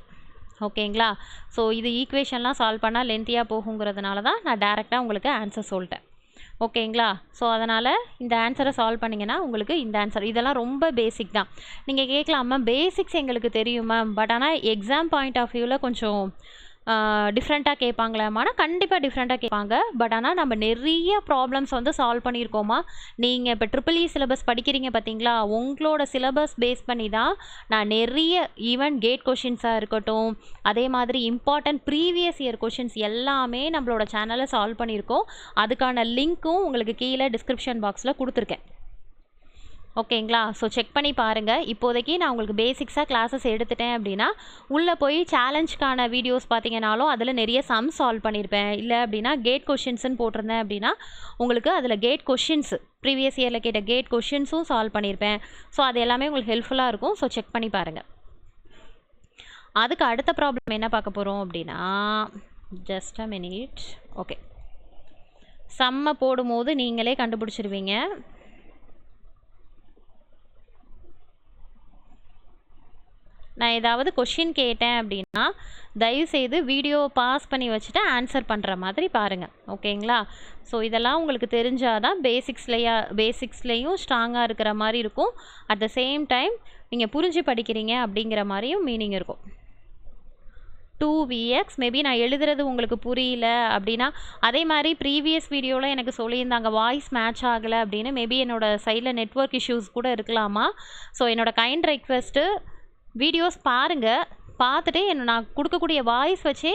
ஓகேங்களா? ஸோ இது ஈக்குவேஷன்லாம் சால்வ் பண்ணால் லென்த்தியாக போகுங்கிறதுனால தான் நான் டேரெக்டாக உங்களுக்கு ஆன்சர் சொல்லிட்டேன். ஓகேங்களா? ஸோ அதனால் இந்த ஆன்சரை சால்வ் பண்ணிங்கன்னா உங்களுக்கு இந்த ஆன்சர். இதெல்லாம் ரொம்ப பேசிக் தான். நீங்கள் கேட்கலாம், மேம் பேசிக்ஸ் எங்களுக்கு தெரியும் மேம், பட் ஆனால் எக்ஸாம் பாயிண்ட் ஆஃப் வியூவில் கொஞ்சம் டிஃப்ரெண்ட்டாக கேட்பாங்களாமானா கண்டிப்பாக டிஃப்ரெண்ட்டாக கேட்பாங்க. பட் ஆனால் நம்ம நிறைய ப்ராப்ளம்ஸ் வந்து சால்வ் பண்ணியிருக்கோமா. நீங்கள் இப்போ EEE சிலபஸ் படிக்கிறீங்க பார்த்தீங்களா, உங்களோட சிலபஸ் பேஸ் பண்ணி தான் நான் நிறைய ஈவன் கேட் கொஷின்ஸாக இருக்கட்டும், அதே மாதிரி இம்பார்ட்டன்ட் ப்ரீவியஸ் இயர் கொஷின்ஸ் எல்லாமே நம்மளோட சேனலில் சால்வ் பண்ணியிருக்கோம். அதுக்கான லிங்க்கும் உங்களுக்கு கீழே டிஸ்கிரிப்ஷன் பாக்ஸில் கொடுத்துருக்கேன். ஓகேங்களா? ஸோ செக் பண்ணி பாருங்கள். இப்போதைக்கு நான் உங்களுக்கு பேசிக்ஸாக கிளாஸஸ் எடுத்துட்டேன் அப்படின்னா, உள்ளே போய் சேலஞ்சுக்கான வீடியோஸ் பார்த்தீங்கன்னாலும் அதில் நிறைய சம் சால்வ் பண்ணியிருப்பேன். இல்லை அப்படின்னா கேட் கொஷின்ஸ்ன்னு போட்டிருந்தேன் அப்படின்னா உங்களுக்கு அதில் கேட் கொஷின்ஸ் ப்ரீவியஸ் இயரில் கேட்ட கேட் கொஷின்ஸும் சால்வ் பண்ணியிருப்பேன். ஸோ அது எல்லாமே உங்களுக்கு ஹெல்ப்ஃபுல்லாக இருக்கும். ஸோ செக் பண்ணி பாருங்கள். அதுக்கு அடுத்த ப்ராப்ளம் என்ன பார்க்க போகிறோம் அப்படின்னா, ஜஸ்ட் அ மினிட். ஓகே, சம்மை போடும்போது நீங்களே கண்டுபிடிச்சிருவீங்க. நான் ஏதாவது கொஷின் கேட்டேன் அப்படின்னா தயவுசெய்து வீடியோ பாஸ் பண்ணி வச்சுட்டு ஆன்சர் பண்ணுற மாதிரி பாருங்கள். ஓகேங்களா? ஸோ இதெல்லாம் உங்களுக்கு தெரிஞ்சால் தான் பேசிக்ஸ்லேயும் ஸ்ட்ராங்காக இருக்கிற மாதிரி இருக்கும். அட் த சேம் டைம் நீங்கள் புரிஞ்சு படிக்கிறீங்க அப்படிங்கிற மாதிரியும் மீனிங் இருக்கும். 2vx மேபி நான் எழுதுறது உங்களுக்கு புரியல அப்படின்னா, அதே மாதிரி ப்ரீவியஸ் வீடியோவில் எனக்கு சொல்லியிருந்தாங்க வாய்ஸ் மேட்ச் ஆகலை அப்படின்னு. மேபி என்னோடய சைடில் நெட்வொர்க் இஷ்யூஸ் கூட இருக்கலாமா. ஸோ என்னோடய கைண்ட் ரெக்வெஸ்ட்டு, வீடியோஸ் பாருங்கள், பார்த்துட்டு நான் கொடுக்கக்கூடிய வாய்ஸ் வச்சே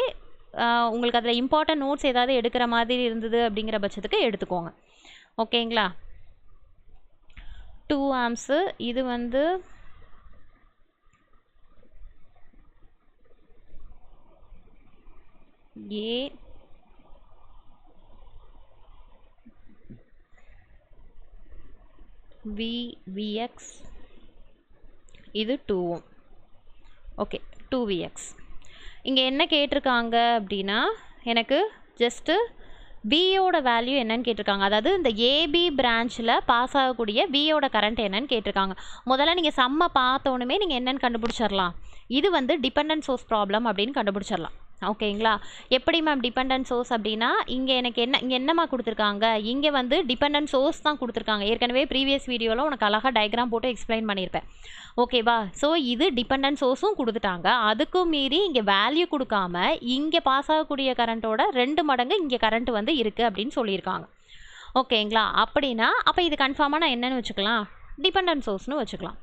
உங்களுக்கு அதில் இம்பார்ட்டன்ட் நோட்ஸ் ஏதாவது எடுக்கிற மாதிரி இருந்தது அப்படிங்கிற பட்சத்துக்கு எடுத்துக்கோங்க. ஓகேங்களா? 2 amps இது வந்து A VX இது 2 ohm. Okay, 2vx. இங்கே என்ன கேட்டிருக்காங்க அப்படின்னா எனக்கு ஜஸ்ட்டு வியோட வேல்யூ என்னன்னு கேட்டிருக்காங்க. அதாவது இந்த ஏபி பிரான்ச்சில் பாஸ் ஆகக்கூடிய வியோட கரண்ட் என்னன்னு கேட்டிருக்காங்க. முதல்ல நீங்கள் சம்மை பார்த்தோன்னுமே நீங்கள் என்னென்னு கண்டுபிடிச்சிடலாம், இது வந்து டிபெண்டன்ட் சோர்ஸ் ப்ராப்ளம் அப்படின்னு கண்டுபிடிச்சிடலாம். ஓகேங்களா? எப்படி மேம் டிபெண்டன்ட் சோர்ஸ் அப்படின்னா, இங்கே எனக்கு இங்கே என்னம்மா கொடுத்துருக்காங்க, இங்கே வந்து டிபெண்டன்ட் சோர்ஸ் தான் கொடுத்துருக்காங்க. ஏற்கனவே ப்ரீவியஸ் வீடியோவில் உனக்கு அழகாக டயக்ராம் போட்டு எக்ஸ்பிளைன் பண்ணியிருப்பேன். ஓகேவா? ஸோ இது டிபெண்டன்ட் சோர்ஸும் கொடுத்துட்டாங்க. அதுக்கும் மீறி இங்கே வேல்யூ கொடுக்காம இங்கே பாஸ் ஆகக்கூடிய கரண்ட்டோட 2 மடங்கு இங்கே கரண்ட் வந்து இருக்குது அப்படின்னு சொல்லியிருக்காங்க. ஓகேங்களா? அப்படின்னா அப்போ இது கன்ஃபார்மாக நான் என்னென்னு வச்சுக்கலாம், டிபெண்டன்ட் சோர்ஸ்னு வச்சுக்கலாம்.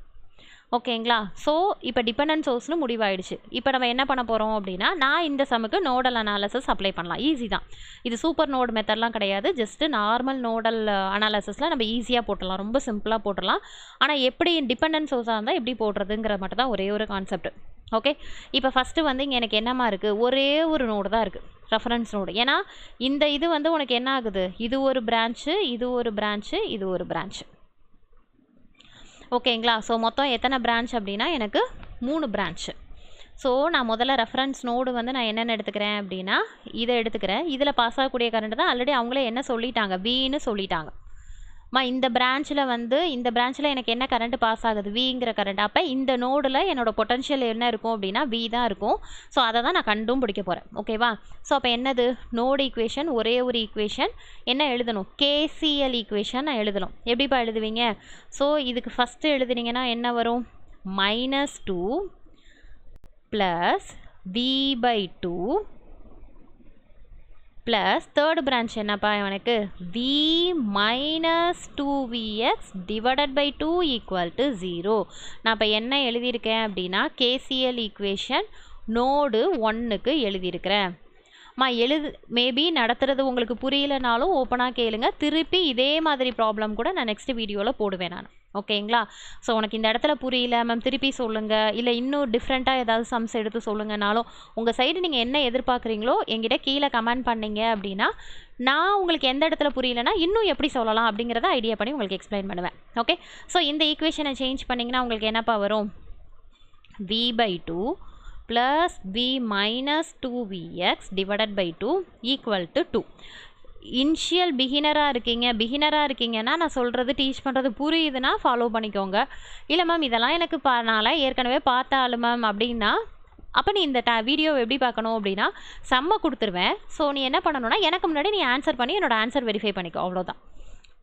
ஓகேங்களா? ஸோ இப்போ டிபெண்டன்ட் சோர்ஸ்னு முடிவாயிடுச்சு. இப்போ நம்ம என்ன பண்ண போகிறோம் அப்படின்னா, நான் இந்த சமுக்கு நோடல் அனாலிசிஸ் அப்ளை பண்ணலாம். ஈஸி தான். இது சூப்பர் நோடு மெத்தட்லாம் கிடையாது. ஜஸ்ட்டு நார்மல் நோடல் அனாலிசிஸில் நம்ம ஈஸியாக போட்டுடலாம், ரொம்ப சிம்பிளாக போட்டுடலாம். ஆனால் எப்படி டிபெண்டன்ட் சோர்ஸாக இருந்தால் எப்படி போடுறதுங்கிற மட்டும் தான் ஒரே ஒரு கான்செப்ட். ஓகே, இப்போ ஃபஸ்ட்டு வந்து இங்கே எனக்கு என்னமா இருக்குது, ஒரே ஒரு நோடு தான் இருக்குது, ரெஃபரன்ஸ் நோடு. ஏன்னா இந்த இது வந்து உனக்கு என்ன ஆகுது, இது ஒரு பிரான்ச்சு, இது ஒரு பிரான்ச்சு, இது ஒரு பிரான்ச்சு. ஓகேங்களா? ஸோ மொத்தம் எத்தனை பிரான்ச் அப்படின்னா எனக்கு 3 பிரான்ச்சு. ஸோ நான் முதல்ல ரெஃபரன்ஸ் நோடு வந்து நான் என்னென்ன எடுத்துக்கிறேன் அப்படின்னா, இதை எடுத்துக்கிறேன். இதில் பாஸ் ஆகக்கூடிய கரண்ட் தான் ஆல்ரெடி அவங்களே என்ன சொல்லிட்டாங்க, வின்னு சொல்லிட்டாங்க. இந்த பிரான்ச்சில் எனக்கு என்ன கரண்ட் பாஸ் ஆகுது, விங்கிற கரண்ட். அப்போ இந்த நோடில் என்னோட பொட்டன்ஷியல் என்ன இருக்கும் அப்படின்னா வி தான் இருக்கும். ஸோ அதை தான் நான் கண்டும் பிடிக்க போகிறேன். ஓகேவா? ஸோ அப்போ என்னது, நோடு ஈக்குவேஷன், ஒரே ஒரு ஈக்குவேஷன். என்ன எழுதணும், கேசிஎல் ஈக்குவேஷன் நான் எழுதணும். எப்படிப்பா எழுதுவீங்க? ஸோ இதுக்கு ஃபஸ்ட்டு எழுதுனீங்கன்னா என்ன வரும், -2 + v/2 ப்ளஸ் தேர்ட் பிரான்ச் என்னப்பா எனக்கு, v - 2vx / 2 = 0. நான் இப்போ என்ன எழுதியிருக்கேன் அப்படின்னா, கேசிஎல் ஈக்குவேஷன் நோடு 1க்கு எழுதியிருக்கிறேன். மேபி நடத்துறது உங்களுக்கு புரியலனாலும் ஓப்பனாக கேளுங்க, திருப்பி இதே மாதிரி ப்ராப்ளம் கூட நான் நெக்ஸ்ட் வீடியோவில் போடுவேன் நான். ஓகேங்களா? ஸோ உனக்கு இந்த இடத்துல புரியல மேம் திருப்பி சொல்லுங்கள், இல்லை இன்னும் டிஃப்ரெண்ட்டாக ஏதாவது சம்ஸ் எடுத்து சொல்லுங்கனாலும் உங்கள் சைடு நீங்கள் என்ன எதிர்பார்க்குறீங்களோ என்கிட்ட கீழே கமெண்ட் பண்ணிங்க அப்படின்னா நான் உங்களுக்கு எந்த இடத்துல புரியலனா இன்னும் எப்படி சொல்லலாம் அப்படிங்கிறத ஐடியா பண்ணி உங்களுக்கு எக்ஸ்பிளைன் பண்ணுவேன். ஓகே, ஸோ இந்த ஈக்குவேஷனை சேஞ்ச் பண்ணிங்கன்னா உங்களுக்கு என்னப்பா வரும், v/2 + v - 2vx / 2 = 2. இனிஷியல் பிகினராக இருக்கீங்கன்னா நான் சொல்கிறது டீச் பண்ணுறது புரியுதுன்னா ஃபாலோ பண்ணிக்கோங்க. இல்லை மேம் இதெல்லாம் எனக்கு நான்லாம் ஏற்கனவே பார்த்தாலும் மேம் அப்படின்னா அப்போ நீ இந்த வீடியோவை எப்படி பார்க்கணும் அப்படின்னா, சம்மை கொடுத்துருவேன். ஸோ நீ என்ன பண்ணணும்னா எனக்கு முன்னாடி நீ ஆன்சர் பண்ணி என்னோட ஆன்சர் வெரிஃபை பண்ணிக்கோ, அவ்வளோதான்.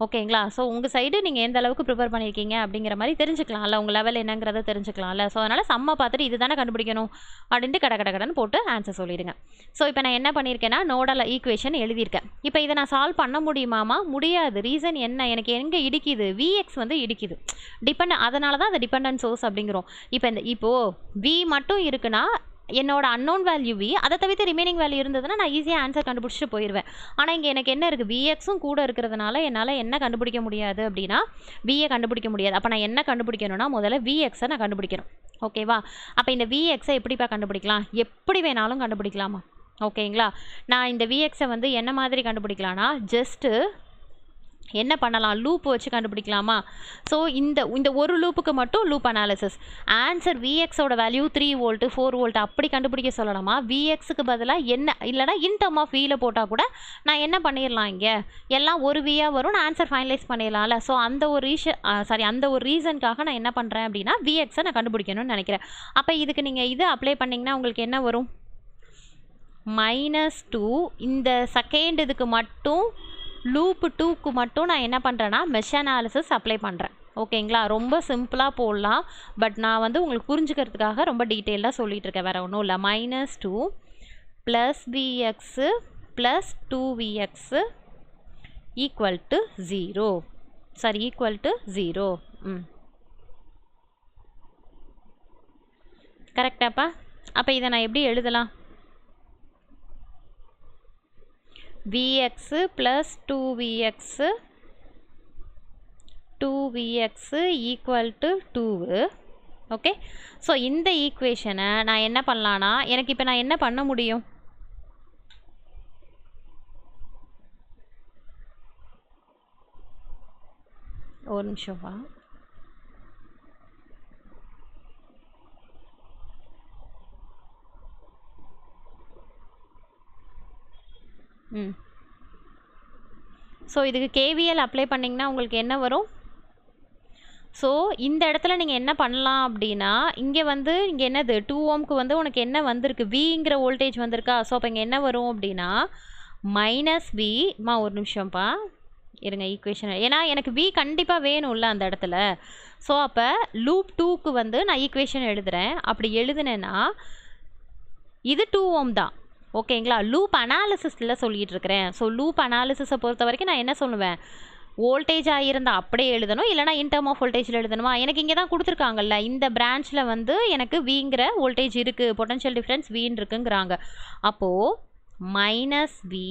ஓகேங்களா? ஸோ உங்கள் சைடு நீங்கள் எந்த அளவுக்கு ப்ரிப்பேர் பண்ணியிருக்கீங்க அப்படிங்கிற மாதிரி தெரிஞ்சுக்கலாம்ல, உங்கள் லெவல் என்னங்கிறத தெரிஞ்சுக்கலாம்ல. ஸோ அதனால் சம்மை பார்த்துட்டு இது தானே கண்டுபிடிக்கணும் அப்படின்ட்டு கடன்னு போட்டு ஆன்சர் சொல்லிடுங்க. ஸோ இப்போ நான் என்ன பண்ணியிருக்கேன்னா நோடல் ஈக்குவேஷன் எழுதியிருக்கேன். இப்போ இதை நான் சால்வ் பண்ண முடியுமாமா? முடியாது. ரீசன் என்ன, எனக்கு எங்கே இடிக்குது, விஎக்ஸ் வந்து இடிக்குது, அதனால தான் அது டிபெண்டன்ட் சோர்ஸ் அப்படிங்கிறோம். இப்போது வி மட்டும் இருக்குன்னா என்னோட அன்னோன் வேல்யூ வி, அதை தவிர்த்து ரிமைனிங் வேல்யூ இருந்ததுன்னா நான் ஈஸியாக ஆன்சர் கண்டுபிடிச்சிட்டு போயிடுவேன். ஆனால் இங்கே எனக்கு என்ன இருக்குது, விஎக்ஸும் கூட இருக்கிறதுனால என்னால் என்ன கண்டுபிடிக்க முடியாது அப்படின்னா விஏ கண்டுபிடிக்க முடியாது. அப்போ நான் என்ன கண்டுபிடிக்கணும்னா முதல்ல விஎக்ஸை நான் கண்டுபிடிக்கணும். ஓகேவா? அப்போ இந்த விஎக்ஸை எப்படிப்பா கண்டுபிடிக்கலாம், எப்படி வேணாலும் கண்டுபிடிக்கலாமா? ஓகேங்களா? நான் இந்த விஎக்ஸை வந்து என்ன மாதிரி கண்டுபிடிக்கலாம்னா ஜஸ்ட்டு என்ன பண்ணலாம், லூப் வச்சு கண்டுபிடிக்கலாமா? ஸோ இந்த ஒரு லூப்புக்கு மட்டும் லூப் அனாலிசிஸ். ஆன்சர் விஎக்ஸோட வேல்யூ 3 வோல்ட் 4 வோல்ட் அப்படி கண்டுபிடிக்க சொல்லலாமா? விஎக்ஸுக்கு பதிலாக என்ன இல்லைனா இன் டர்ம் ஆஃப் வியில் போட்டால் கூட நான் என்ன பண்ணிடலாம், இங்கே எல்லாம் ஒரு வியாக வரும், நான் ஆன்சர் ஃபைனலைஸ் பண்ணிடலாம்ல. ஸோ அந்த ஒரு ரீசனுக்காக நான் என்ன பண்ணுறேன் அப்படின்னா விஎக்ஸை நான் கண்டுபிடிக்கணும்னு நினைக்கிறேன். அப்போ இதுக்கு நீங்கள் இது அப்ளை பண்ணிங்கன்னா உங்களுக்கு என்ன வரும், -2 இந்த செகண்ட் இதுக்கு மட்டும் லூப் 2க்கு மட்டும் நான் என்ன பண்ணுறேன்னா மெஷ் அனாலிசிஸ் அப்ளை பண்ணுறேன். ஓகேங்களா? ரொம்ப சிம்பிளாக போடலாம், பட் நான் வந்து உங்களுக்கு புரிஞ்சுக்கிறதுக்காக ரொம்ப டீட்டெயிலாக சொல்லிகிட்டு இருக்கேன், வேறு ஒன்றும் இல்லை. -2 + vx + 2vx = 0. சாரி =0. கரெக்டாப்பா? அப்போ இதை நான் எப்படி எழுதலாம், vx + 2vx = 2. ஓகே, ஸோ இந்த ஈக்குவேஷனை நான் என்ன பண்ணலான்னா எனக்கு இப்போ நான் என்ன பண்ண முடியும், ஒரு நிமிஷம்ப்பா. ஸோ இதுக்கு கேவிஎல் அப்ளை பண்ணிங்கன்னா உங்களுக்கு என்ன வரும்? ஸோ இந்த இடத்துல நீங்கள் என்ன பண்ணலாம் அப்படின்னா, இங்கே வந்து இங்கே என்னது 2 ஓம்க்கு வந்து உனக்கு என்ன வந்திருக்கு, விங்கிற வோல்டேஜ் வந்திருக்கா. ஸோ அப்போ இங்கே என்ன வரும் அப்படின்னா -V ஒரு நிமிஷம்ப்பா இருங்க ஈக்குவேஷன், ஏன்னா எனக்கு V கண்டிப்பாக வேணும்ல அந்த இடத்துல. ஸோ அப்போ லூப் 2க்கு வந்து நான் ஈக்குவேஷன் எழுதுகிறேன். அப்படி எழுதுனேன்னா இது 2 ஓம் தான். ஓகேங்களா? லூப் அனாலிசிஸில் சொல்லிகிட்டு இருக்கிறேன். ஸோ லூப் அனாலிசிஸை பொறுத்த வரைக்கும் நான் என்ன சொல்லுவேன், வோல்டேஜாக இருந்தால் அப்படியே எழுதணும், இல்லைனா இன் டர்ம் ஆஃப் வோல்டேஜில் எழுதணுமா. எனக்கு இங்கே தான் கொடுத்துருக்காங்கல்ல, இந்த பிரான்ச்சில் வந்து எனக்கு விங்கிற வோல்டேஜ் இருக்குது, பொட்டன்ஷியல் டிஃப்ரென்ஸ் வின்னு இருக்குங்கிறாங்க. அப்போது -V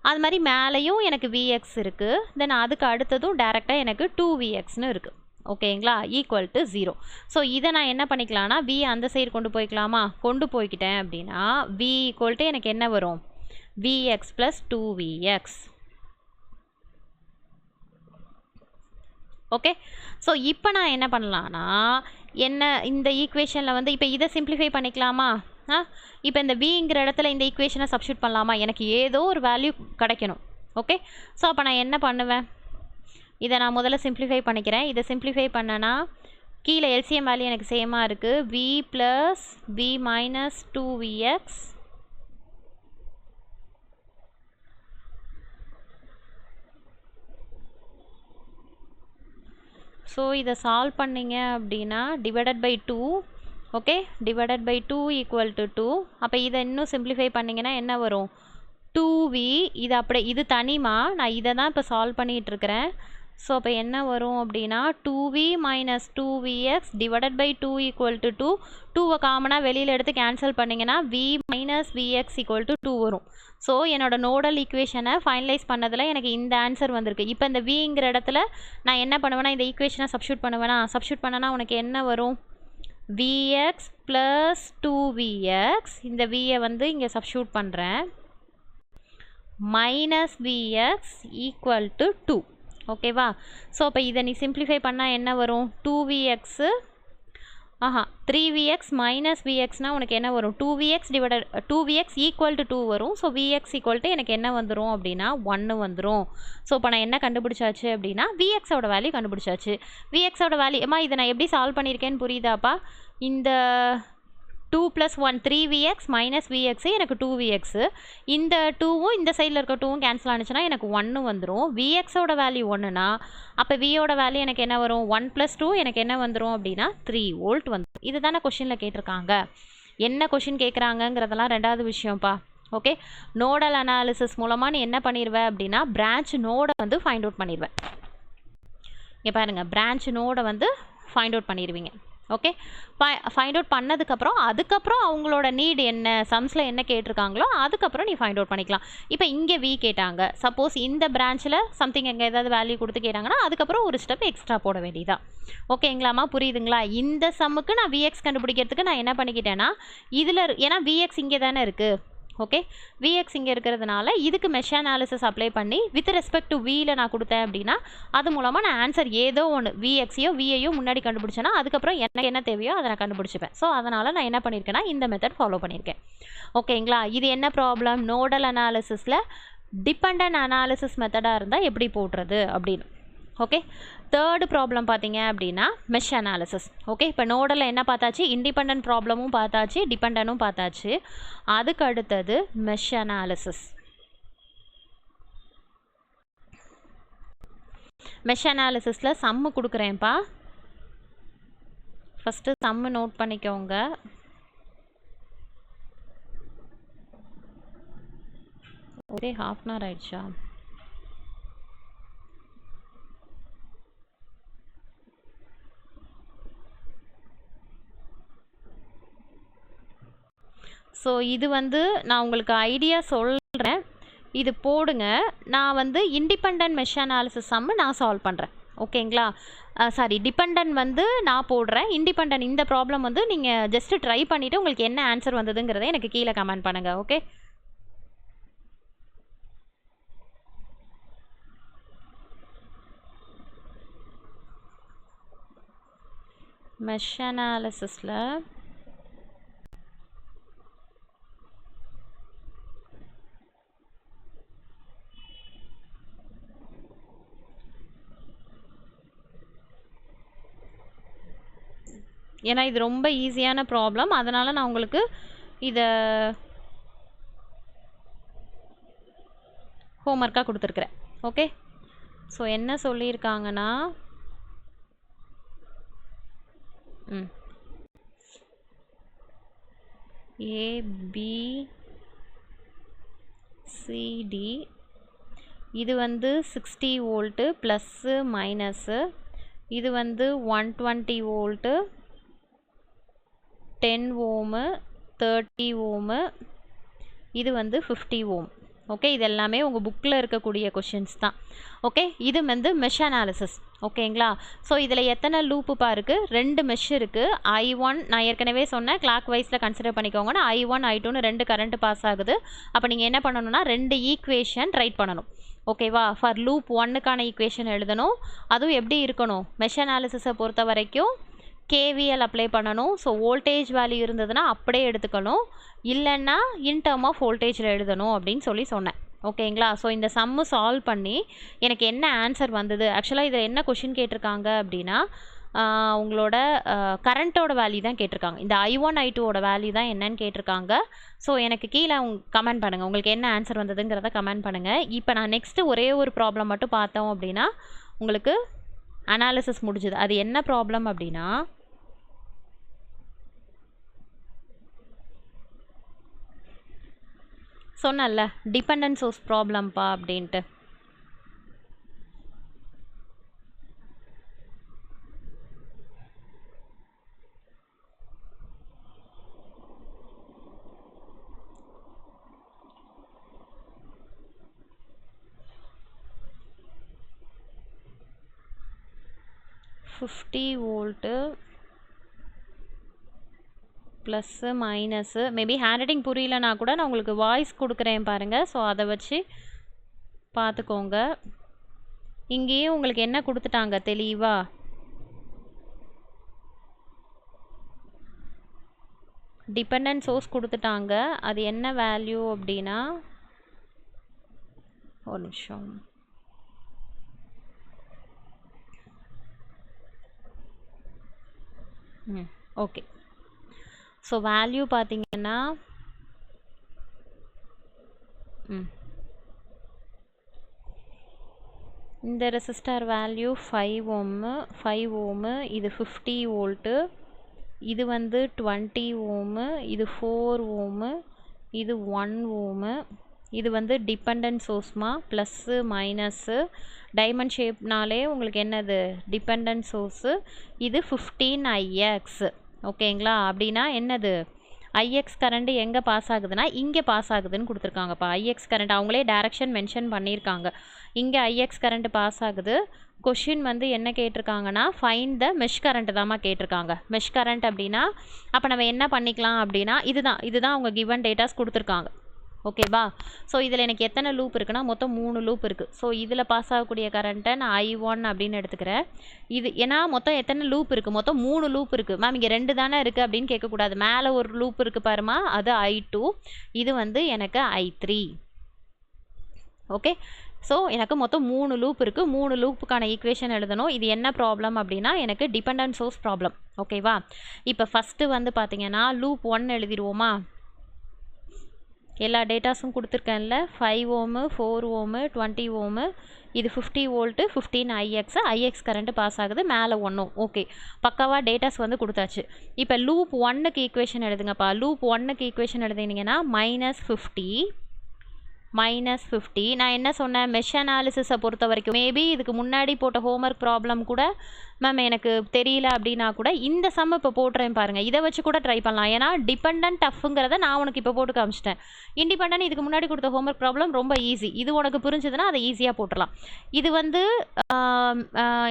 அது மாதிரி மேலேயும் எனக்கு Vx இருக்குது. தென் அதுக்கு அடுத்ததும் டேரெக்டாக எனக்கு 2Vxன்னு இருக்குது. ஓகேங்களா? Equal to 0. ஸோ இதை நான் என்ன பண்ணிக்கலாம்னா V அந்த சைடு கொண்டு போய்க்கலாமா. கொண்டு போய்க்கிட்டேன் அப்படின்னா V ஈக்குவல் டு எனக்கு என்ன வரும், Vx + 2Vx. ஓகே. ஸோ இப்போ நான் என்ன பண்ணலான்னா, என்ன இந்த ஈக்குவேஷனில் வந்து இப்போ இதை சிம்பிளிஃபை பண்ணிக்கலாமா. இப்போ இந்த விங்கிற இடத்துல இந்த ஈக்குவேஷனை சப்ஸ்டியூட் பண்ணலாமா. எனக்கு ஏதோ ஒரு வேல்யூ கிடைக்கணும். ஓகே. ஸோ அப்போ நான் என்ன பண்ணுவேன், இதை நான் முதல்ல சிம்பிளிஃபை பண்ணிக்கிறேன். இதை சிம்பிளிஃபை பண்ணனா கீழே எல்சிஎம் வேல்யூ எனக்கு சேமாக இருக்குது. V + V - 2Vx ஸோ இதை சால்வ் பண்ணிங்க அப்படின்னா divided by 2. Okay, divided by 2 equal to 2. அப்போ இதை இன்னும் சிம்பிளிஃபை பண்ணிங்கன்னா என்ன வரும், 2V. இது அப்படியே இது தனிமா, நான் இதை தான் இப்போ சால்வ் பண்ணிகிட்டு இருக்கிறேன். ஸோ அப்போ என்ன வரும் அப்படின்னா 2V - 2Vx divided by 2 equal to 2. 2வை காமனாக வெளியில் எடுத்து கேன்சல் பண்ணிங்கன்னா V - Vx ஈக்குவல் டு 2 வரும். ஸோ என்னோடய நோடல் ஈக்குவேஷனை ஃபைனலைஸ் பண்ணதில் எனக்கு இந்த ஆன்சர் வந்திருக்கு. இப்போ இந்த விங்கிற இடத்துல நான் என்ன பண்ணுவேன்னா இந்த ஈக்குவேஷனை சப்ஸ்டியூட் பண்ணுவேன்னா, சப்ஸ்டியூட் பண்ணனா உனக்கு என்ன வரும், Vx + 2Vx. இந்த Vயை வந்து இங்கே சப்ஸ்டியூட் பண்ணுறேன். -Vx equal to 2. ஓகேவா? ஸோ அப்போ இதை நீ சிம்பிளிஃபை பண்ணால் என்ன வரும், 2Vx 3Vx - Vxனால் உனக்கு என்ன வரும், 2Vx ஈக்குவல் டு 2 வரும். ஸோ Vx ஈக்குவல் டு எனக்கு என்ன வந்துடும் அப்படின்னா 1 வந்துடும். ஸோ இப்போ நான் என்ன கண்டுபிடிச்சாச்சு அப்படின்னா Vxோட வேல்யூ கண்டுபிடிச்சாச்சு. Vxோட வேல்யூ இதை நான் எப்படி சால்வ் பண்ணியிருக்கேன்னு புரியுதாப்பா. இந்த 2 + 1 3Vx - Vx எனக்கு 2Vx. இந்த 2வும் இந்த சைடில் இருக்க 2வும் கேன்சல் ஆனிச்சுன்னா எனக்கு 1 வந்துடும். Vxோட வேல்யூ 1னா அப்போ Vயோட வேல்யூ எனக்கு என்ன வரும், 1 + 2 எனக்கு என்ன வந்துடும் அப்படின்னா 3 வோல்ட் வந்துடும். இது தானே கொஷினில் கேட்டிருக்காங்க. என்ன கொஷின் கேட்குறாங்கங்கிறதெல்லாம் ரெண்டாவது விஷயம்ப்பா. ஓகே, நோடல் அனாலிசிஸ் மூலமாக நீ என்ன பண்ணிடுவேன் அப்படின்னா பிரான்ச் நோடை வந்து ஃபைண்ட் அவுட் பண்ணிடுவேன். இங்கே பாருங்கள், பிரான்ச் நோடை வந்து ஃபைண்ட் அவுட் பண்ணிடுவீங்க. ஓகே, ஃபைண்ட் அவுட் அதுக்கப்புறம் அவங்களோட நீட் என்ன, சம்ஸில் என்ன கேட்டிருக்காங்களோ அதுக்கப்புறம் நீ ஃபைண்ட் அவுட் பண்ணிக்கலாம். இப்போ இங்கே V கேட்டாங்க, சப்போஸ் இந்த பிரான்ச்சில் சம்திங் எங்கே ஏதாவது வேல்யூ கொடுத்து கேட்டாங்கன்னா அதுக்கப்புறம் ஒரு ஸ்டெப் எக்ஸ்ட்ரா போட வேண்டியதான். ஓகேங்களாம்மா, புரியுதுங்களா? இந்த சம்முக்கு நான் Vx கண்டுபிடிக்கிறதுக்கு நான் என்ன பண்ணிக்கிட்டேன்னா இதில் ஏன்னா Vx இங்கே தானே இருக்குது. ஓகே, Vx இங்கே இருக்கிறதுனால இதுக்கு மெஷ் அனாலிசிஸ் அப்ளை பண்ணி வித் ரெஸ்பெக்ட் டு Vயில் நான் கொடுத்தேன் அப்படின்னா அது மூலமாக நான் ஆன்சர் ஏதோ ஒன்று Vxையோ Vயையோ முன்னாடி கண்டுபிடிச்சேன்னா அதுக்கப்புறம் எனக்கு என்ன தேவையோ அதை நான் கண்டுபிடிச்சிப்பேன். ஸோ அதனால் நான் என்ன பண்ணியிருக்கேன்னா இந்த மெத்தட் ஃபாலோ பண்ணியிருக்கேன். ஓகேங்களா? இது என்ன ப்ராப்ளம், நோடல் அனாலிசிஸில் டிபெண்டன்ட் அனாலிசிஸ் மெத்தடாக இருந்தால் எப்படி போடுறது அப்படின்னு. ஓகே, தேர்டு ப்ராப்ளம் பார்த்தீங்க அப்படின்னா மெஷ் அனாலிசிஸ். ஓகே, இப்போ நோடலில் என்ன பார்த்தாச்சு, இண்டிபெண்டன்ட் ப்ராப்ளமும் பார்த்தாச்சு, டிபெண்டனும் பார்த்தாச்சு. அதுக்கு அடுத்தது மெஷ் அனாலிசிஸ். மெஷ் அனாலிசிஸில் சம்மு கொடுக்குறேன்ப்பா. ஃபஸ்ட்டு சம்மு நோட் பண்ணிக்கோங்க. ஒரே ½ அன் ஹவர் ஆயிடுச்சா? ஸோ இது வந்து நான் உங்களுக்கு ஐடியா சொல்கிறேன், இது போடுங்க. நான் வந்து இண்டிபெண்டன்ட் மெஷ் அனாலிசிஸ் சம்மு நான் சால்வ் பண்ணுறேன். ஓகேங்களா? சாரி, டிபெண்டன்ட் வந்து நான் போடுறேன், இண்டிபெண்டன்ட் இந்த ப்ராப்ளம் வந்து நீங்கள் ஜஸ்ட்டு ட்ரை பண்ணிவிட்டு உங்களுக்கு என்ன ஆன்சர் வந்ததுங்கிறத எனக்கு கீழே கமெண்ட் பண்ணுங்கள். ஓகே, மெஷ் அனாலிசிஸில் ஏன்னா இது ரொம்ப ஈஸியான ப்ராப்ளம், அதனால் நான் உங்களுக்கு இதை ஹோம்ஒர்க்காக கொடுத்துருக்குறேன். ஓகே, ஸோ என்ன சொல்லியிருக்காங்கன்னா ஏபிசிடி இது வந்து 60 வோல்ட்டு ப்ளஸ்ஸு மைனஸு, இது வந்து 120 வோல்ட்டு, 10 ஓமு, 30 ஓமு, இது வந்து 50 ஓம். ஓகே, இது எல்லாமே உங்கள் புக்கில் இருக்கக்கூடிய கொஷின்ஸ் தான். ஓகே, இது வந்து மெஷ் அனாலிசிஸ். ஓகேங்களா? ஸோ இதில் எத்தனை லூப்புப்பா இருக்குது? 2 மெஷ் இருக்குது. I1 நான் ஏற்கனவே சொன்னேன், கிளாக் வைஸில் கன்சிடர் பண்ணிக்கோங்கன்னா I1 I2ன்னு 2 கரண்ட் பாஸ் ஆகுது. அப்போ நீங்கள் என்ன பண்ணணும்னா 2 ஈக்குவேஷன் ரைட் பண்ணணும். ஓகேவா? ஃபார் லூப் 1க்கான ஈக்குவேஷன் எழுதணும். அதுவும் எப்படி இருக்கணும்? மெஷ் அனாலிசிஸை பொறுத்த வரைக்கும் KVL அப்ளை பண்ணணும். ஸோ வோல்டேஜ் வேல்யூ இருந்ததுன்னா அப்படியே எடுத்துக்கணும், இல்லைன்னா இன் டேர்ம் ஆஃப் வோல்டேஜில் எழுதணும் அப்படின்னு சொன்னேன். ஓகேங்களா? ஸோ இந்த சம்மு சால்வ் பண்ணி எனக்கு என்ன ஆன்சர் வந்தது, ஆக்சுவலாக இதில் என்ன கொஷின் கேட்டிருக்காங்க அப்படின்னா உங்களோட கரண்ட்டோட வேல்யூ தான் கேட்டிருக்காங்க. இந்த I1 I2ஓட வேல்யூ தான் என்னன்னு கேட்டிருக்காங்க. ஸோ எனக்கு கீழே கமெண்ட் பண்ணுங்கள், உங்களுக்கு என்ன ஆன்சர் வந்ததுங்கிறத கமெண்ட் பண்ணுங்கள். இப்போ நான் நெக்ஸ்ட்டு ஒரே ஒரு ப்ராப்ளம் மட்டும் பார்த்தோம் அப்படின்னா உங்களுக்கு அனாலிசிஸ் முடிஞ்சுது. அது என்ன ப்ராப்ளம் அப்படின்னா சொன்னல டிபெண்டன்ட் சோர்ஸ் ப்ராப்ளம்ப்பா அப்படின்ட்டு. Volt plus minus, maybe handwriting புரியலனா கூட நான் உங்களுக்கு வாய்ஸ் கொடுக்குறேன் பாருங்கள். ஸோ அதை வச்சு பார்த்துக்கோங்க. இங்கேயும் உங்களுக்கு என்ன கொடுத்துட்டாங்க தெளிவா, டிபெண்டன்ட் சோர்ஸ் கொடுத்துட்டாங்க. அது என்ன வேல்யூ அப்படின்னா, ஒரு நிமிஷம், ஓகே. ஸோ வேல்யூ பார்த்தீங்கன்னா இந்த ரெசிஸ்டார் வேல்யூ 5 ஓமு, இது 50 வோல்ட்டு, இது வந்து 20 ஓமு, இது 4 ஓமு, இது 1 ஓமு. இது வந்து டிபெண்டன்ட் சோர்ஸ்மா, ப்ளஸ்ஸு மைனஸ்ஸு, டைமண்ட் ஷேப்னாலே உங்களுக்கு என்னது டிபெண்டன்ட் சோர்ஸு. இது 15Ix. ஓகேங்களா? அப்படின்னா என்னது, IX கரண்ட் எங்கே பாஸ் ஆகுதுன்னா இங்கே பாஸ் ஆகுதுன்னு கொடுத்துருக்காங்கப்பா. IX கரண்ட் அவங்களே டைரக்ஷன் மென்ஷன் பண்ணியிருக்காங்க. இங்கே IX கரண்ட் பாஸ் ஆகுது. கொஷின் வந்து என்ன கேட்டிருக்காங்கன்னா ஃபைண்ட் த மெஷ் கரண்ட் தாம்மா கேட்டிருக்காங்க. மெஷ் கரண்ட் அப்படின்னா அப்போ நம்ம என்ன பண்ணிக்கலாம் அப்படின்னா இதுதான் அவங்க கிவன் டேட்டாஸ் கொடுத்துருக்காங்க. ஓகேவா? ஸோ இதில் எனக்கு எத்தனை லூப் இருக்குன்னா மொத்தம் 3 லூப் இருக்குது. ஸோ இதில் பாஸ் ஆகக்கூடிய கரண்ட்டை நான் I1 அப்படின்னு எடுத்துக்கிறேன். இது ஏன்னா மொத்தம் எத்தனை லூப் இருக்குது, மொத்தம் 3 லூப் இருக்குது. மேம் இங்கே 2 தானே இருக்குது அப்படின்னு கேட்கக்கூடாது. மேலே ஒரு லூப் இருக்குது பாருமா, அது I2, இது வந்து எனக்கு I3. ஓகே, ஸோ எனக்கு மொத்தம் 3 லூப் இருக்குது. 3 லூப்புக்கான ஈக்குவேஷன் எழுதணும். இது என்ன ப்ராப்ளம் அப்படின்னா எனக்கு டிபெண்டன்ட் சோர்ஸ் ப்ராப்ளம். ஓகேவா? இப்போ ஃபஸ்ட்டு வந்து பார்த்தீங்கன்னா லூப் 1 எழுதிடுவோமா. எல்லா டேட்டாஸும் கொடுத்துருக்கேன்ல, 5 ஓமு, 4 ஓமு, 20 ஓமு, இது 50 வோல்ட்டு, 15Ix கரண்ட் பாஸ் ஆகுது, மேலே 1 ஓம். ஓகே, பக்காவாக டேட்டாஸ் வந்து கொடுத்தாச்சு. இப்போ லூப் 1க்கு ஈக்குவேஷன் எழுதுங்கப்பா. லூப் 1க்கு ஈக்குவேஷன் எழுதினீங்கன்னா -50 நான் என்ன சொன்னேன், மெஷ் அனாலிசிஸை பொறுத்த வரைக்கும் மேபி இதுக்கு முன்னாடி போட்ட ஹோம்ஒர்க் ப்ராப்ளம் கூட மேம் எனக்கு தெரியல அப்படின்னா கூட இந்த சம் இப்போ போட்டுறேன் பாருங்கள், இதை வச்சு கூட ட்ரை பண்ணலாம். ஏன்னா டிபெண்டன்ட் டஃப்ங்கிறத நான் உனக்கு இப்போ போட்டு காமிச்சிட்டேன். இண்டிபெண்டன்ட் இதுக்கு முன்னாடி கொடுத்த ஹோம்ஒர்க் ப்ராப்ளம் ரொம்ப ஈஸி. இது உனக்கு புரிஞ்சுதுன்னா அதை ஈஸியாக போட்டுடலாம். இது வந்து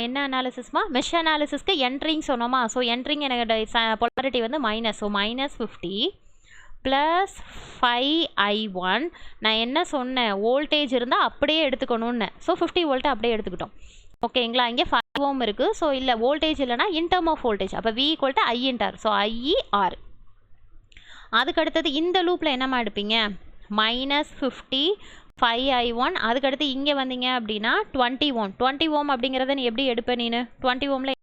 என்ன அனாலிசிஸ்மா, மெஷ் அனாலிசிஸ்க்கு என்ட்ரிங் சொன்னோமா. ஸோ என்ட்ரிங் எனக்கு பொலாரிட்டி வந்து மைனஸ். So -50 plus 5I1. நான் என்ன சொன்னேன், வோல்டேஜ் இருந்தால் அப்படியே எடுத்துக்கணும்னு. ஸோ 50 வோல்ட்டு அப்படியே எடுத்துக்கிட்டோம். ஓகேங்களா? இங்கே 5 ஓம் இருக்குது. ஸோ இல்லை வோல்டேஜ் இல்லைனா இன் டேர்ம் ஆஃப் வோல்டேஜ், அப்போ V = I/R. So IR. அதுக்கடுத்தது இந்த லூப்பில் என்னம்மா எடுப்பீங்க, -50 5I1. அதுக்கடுத்து இங்கே வந்தீங்க அப்படின்னா 20 ஓம். 20 ஓம் அப்படிங்கிறத நீ எப்படி எடுப்ப, நீ 20 ஓமில்